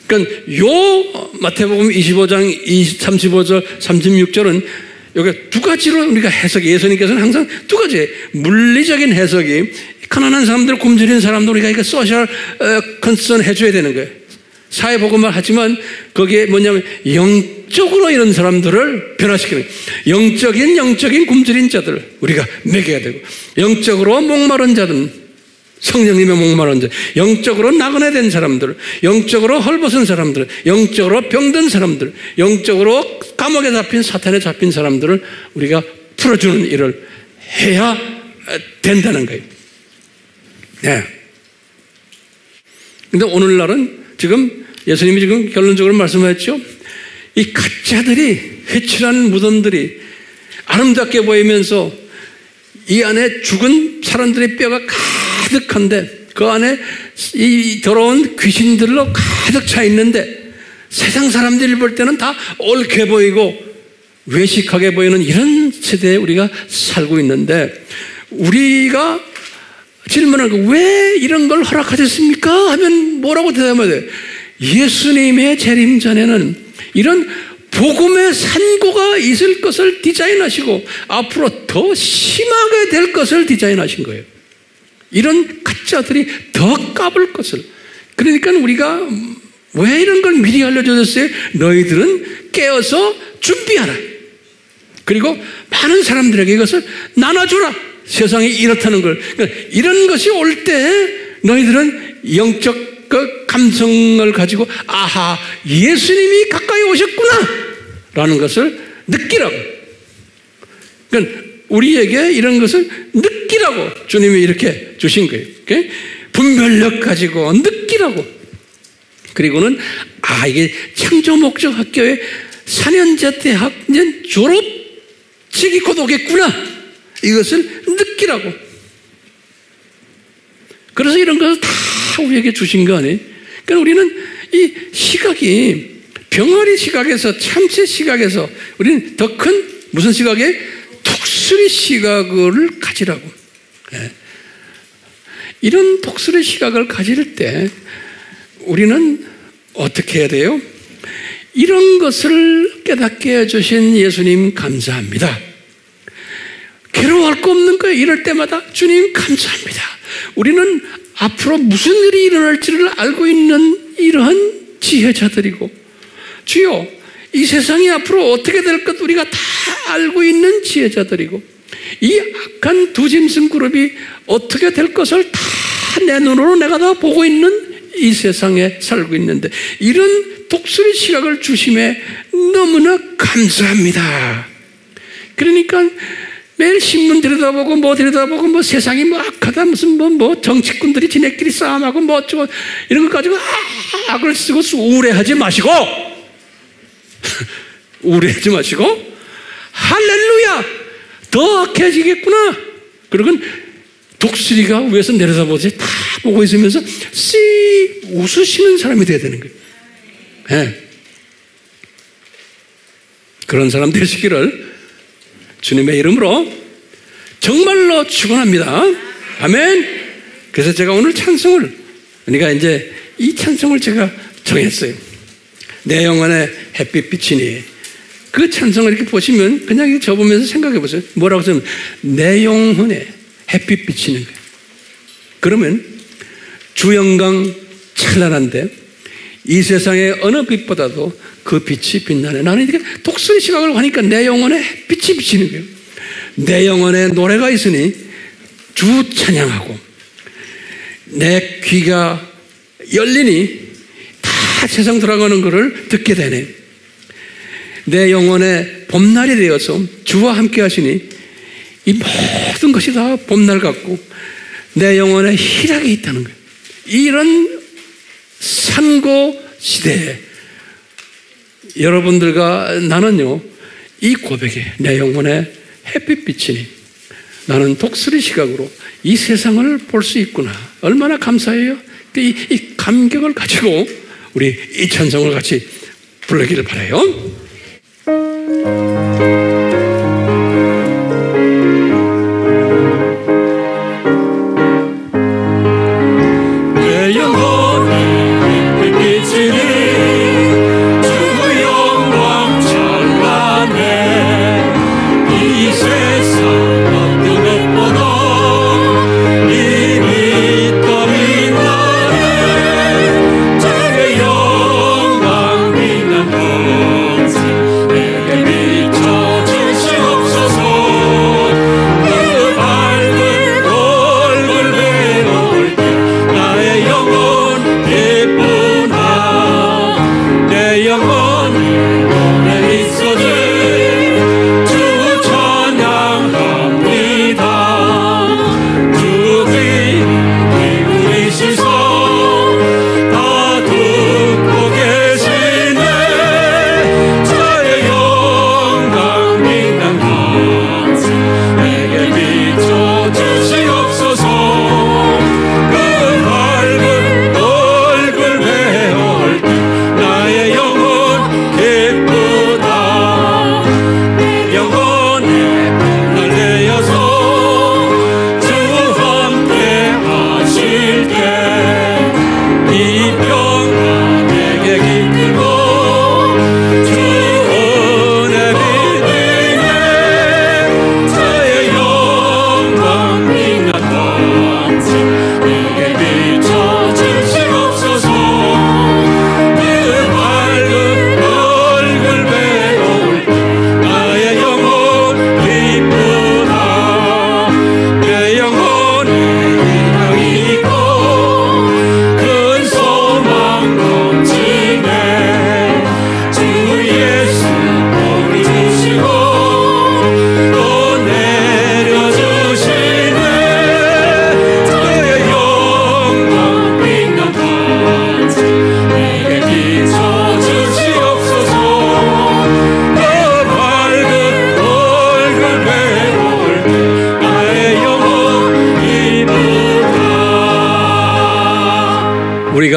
그러니까 요 마태복음 25장 35절 36절은 여기 두 가지로 우리가 해석이, 예수님께서는 항상 두 가지 물리적인 해석이, 가난한 사람들, 굶주린 사람들 우리가 이거 소셜 컨선 해줘야 되는 거예요. 사회복음을 하지만 거기에 뭐냐면 영적으로 이런 사람들을 변화시키는 거예요. 영적인 굶주린 자들 우리가 먹여야 되고, 영적으로 목마른 자들 성령님의 목마른 자, 영적으로 나그네된 사람들, 영적으로 헐벗은 사람들, 영적으로 병든 사람들, 영적으로 감옥에 잡힌 사탄에 잡힌 사람들을 우리가 풀어주는 일을 해야 된다는 거예요. 네. 근데 오늘날은 지금 예수님이 지금 결론적으로 말씀하셨죠. 이 가짜들이, 회칠한 무덤들이 아름답게 보이면서 이 안에 죽은 사람들의 뼈가 가득한데 그 안에 이 더러운 귀신들로 가득 차 있는데 세상 사람들이 볼 때는 다 옳게 보이고 외식하게 보이는 이런 세대에 우리가 살고 있는데, 우리가 질문하고 왜 이런 걸 허락하셨습니까? 하면 뭐라고 대답해야 돼요? 예수님의 재림 전에는 이런 복음의 산고가 있을 것을 디자인하시고 앞으로 더 심하게 될 것을 디자인하신 거예요. 이런 가짜들이 더 까불 것을. 그러니까 우리가 왜 이런 걸 미리 알려줬어요? 너희들은 깨어서 준비하라. 그리고 많은 사람들에게 이것을 나눠주라. 세상이 이렇다는 걸. 그러니까 이런 것이 올 때 너희들은 영적 그 감성을 가지고 아하, 예수님이 가까이 오셨구나 라는 것을 느끼라고. 그러니까 우리에게 이런 것을 느끼라고 주님이 이렇게 주신 거예요. 분별력 가지고 느끼라고. 그리고는 이게 창조목적학교의 4년제 대학년 졸업식이 곧 오겠구나, 이것을 느끼라고. 그래서 이런 것을 다 우리에게 주신 거 아니에요? 그러니까 우리는 이 시각이 병아리 시각에서, 참새 시각에서 우리는 더 큰 무슨 시각에? 독수리 시각을 가지라고. 이런 독수리 시각을 가질 때 우리는 어떻게 해야 돼요? 이런 것을 깨닫게 해주신 예수님 감사합니다. 괴로워할 거 없는 거예요. 이럴 때마다 주님 감사합니다. 우리는 앞으로 무슨 일이 일어날지를 알고 있는 이러한 지혜자들이고, 주여 이 세상이 앞으로 어떻게 될 것 우리가 다 알고 있는 지혜자들이고, 이 악한 두 짐승 그룹이 어떻게 될 것을 다 내 눈으로 내가 다 보고 있는 이 세상에 살고 있는데 이런 독수리 시각을 주심에 너무나 감사합니다. 그러니까 매일 신문 들여다보고 뭐 들여다보고 뭐 세상이 뭐 악하다, 무슨 뭐 정치꾼들이 지네끼리 싸움하고 뭐 어쩌고 이런 것 가지고 악을 쓰고 우울해하지 마시고 우울해하지 마시고 할렐루야, 더 악해지겠구나. 그러고 독수리가 위에서 내려다보듯이 다 보고 있으면서 씨 웃으시는 사람이 돼야 되는 거예요. 네. 그런 사람 되시기를 주님의 이름으로 정말로 축원합니다. 아멘. 그래서 제가 오늘 찬송을, 그러니까 이제 이 찬송을 제가 정했어요. 내 영혼의 햇빛 비치니. 그 찬송을 이렇게 보시면 그냥 접으면서 생각해 보세요. 뭐라고 쓰면 내 영혼에 햇빛 비치는 거예요. 그러면 주 영광 찬란한데 이 세상의 어느 빛보다도 그 빛이 빛나네. 나는 이렇게 독수리 시각을 하니까 내 영혼에 빛이 비치는 거예요. 내 영혼에 노래가 있으니 주 찬양하고, 내 귀가 열리니 다 세상 돌아가는 것을 듣게 되네. 내 영혼에 봄날이 되어서 주와 함께 하시니 이 모든 것이 다 봄날 같고 내 영혼에 희락이 있다는 거예요. 이런 산고 시대에 여러분들과 나는요, 이 고백에 내 영혼에 햇빛 비치니 나는 독수리 시각으로 이 세상을 볼 수 있구나. 얼마나 감사해요. 이 감격을 가지고 우리 이 찬송을 같이 부르기를 바라요.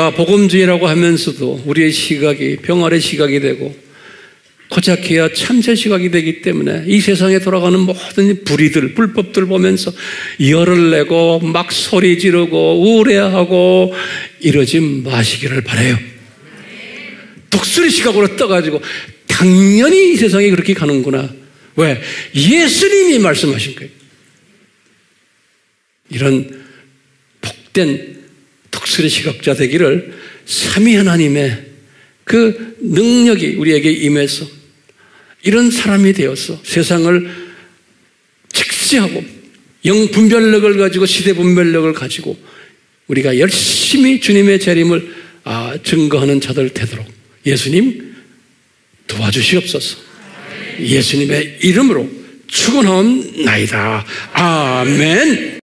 우리가 복음주의라고 하면서도 우리의 시각이 병아리 시각이 되고 고작해야 참새 시각이 되기 때문에 이 세상에 돌아가는 모든 불의들, 불법들 보면서 열을 내고 막 소리 지르고 우울해하고 이러지 마시기를 바라요. 독수리 시각으로 떠가지고 당연히 이 세상이 그렇게 가는구나. 왜? 예수님이 말씀하신 거예요. 이런 복된 독수리 시각자 되기를 삼위 하나님의 그 능력이 우리에게 임해서 이런 사람이 되어서 세상을 직시하고 영분별력을 가지고 시대 분별력을 가지고 우리가 열심히 주님의 재림을 증거하는 자들 되도록 예수님 도와주시옵소서. 예수님의 이름으로 축원하옵나이다. 아멘.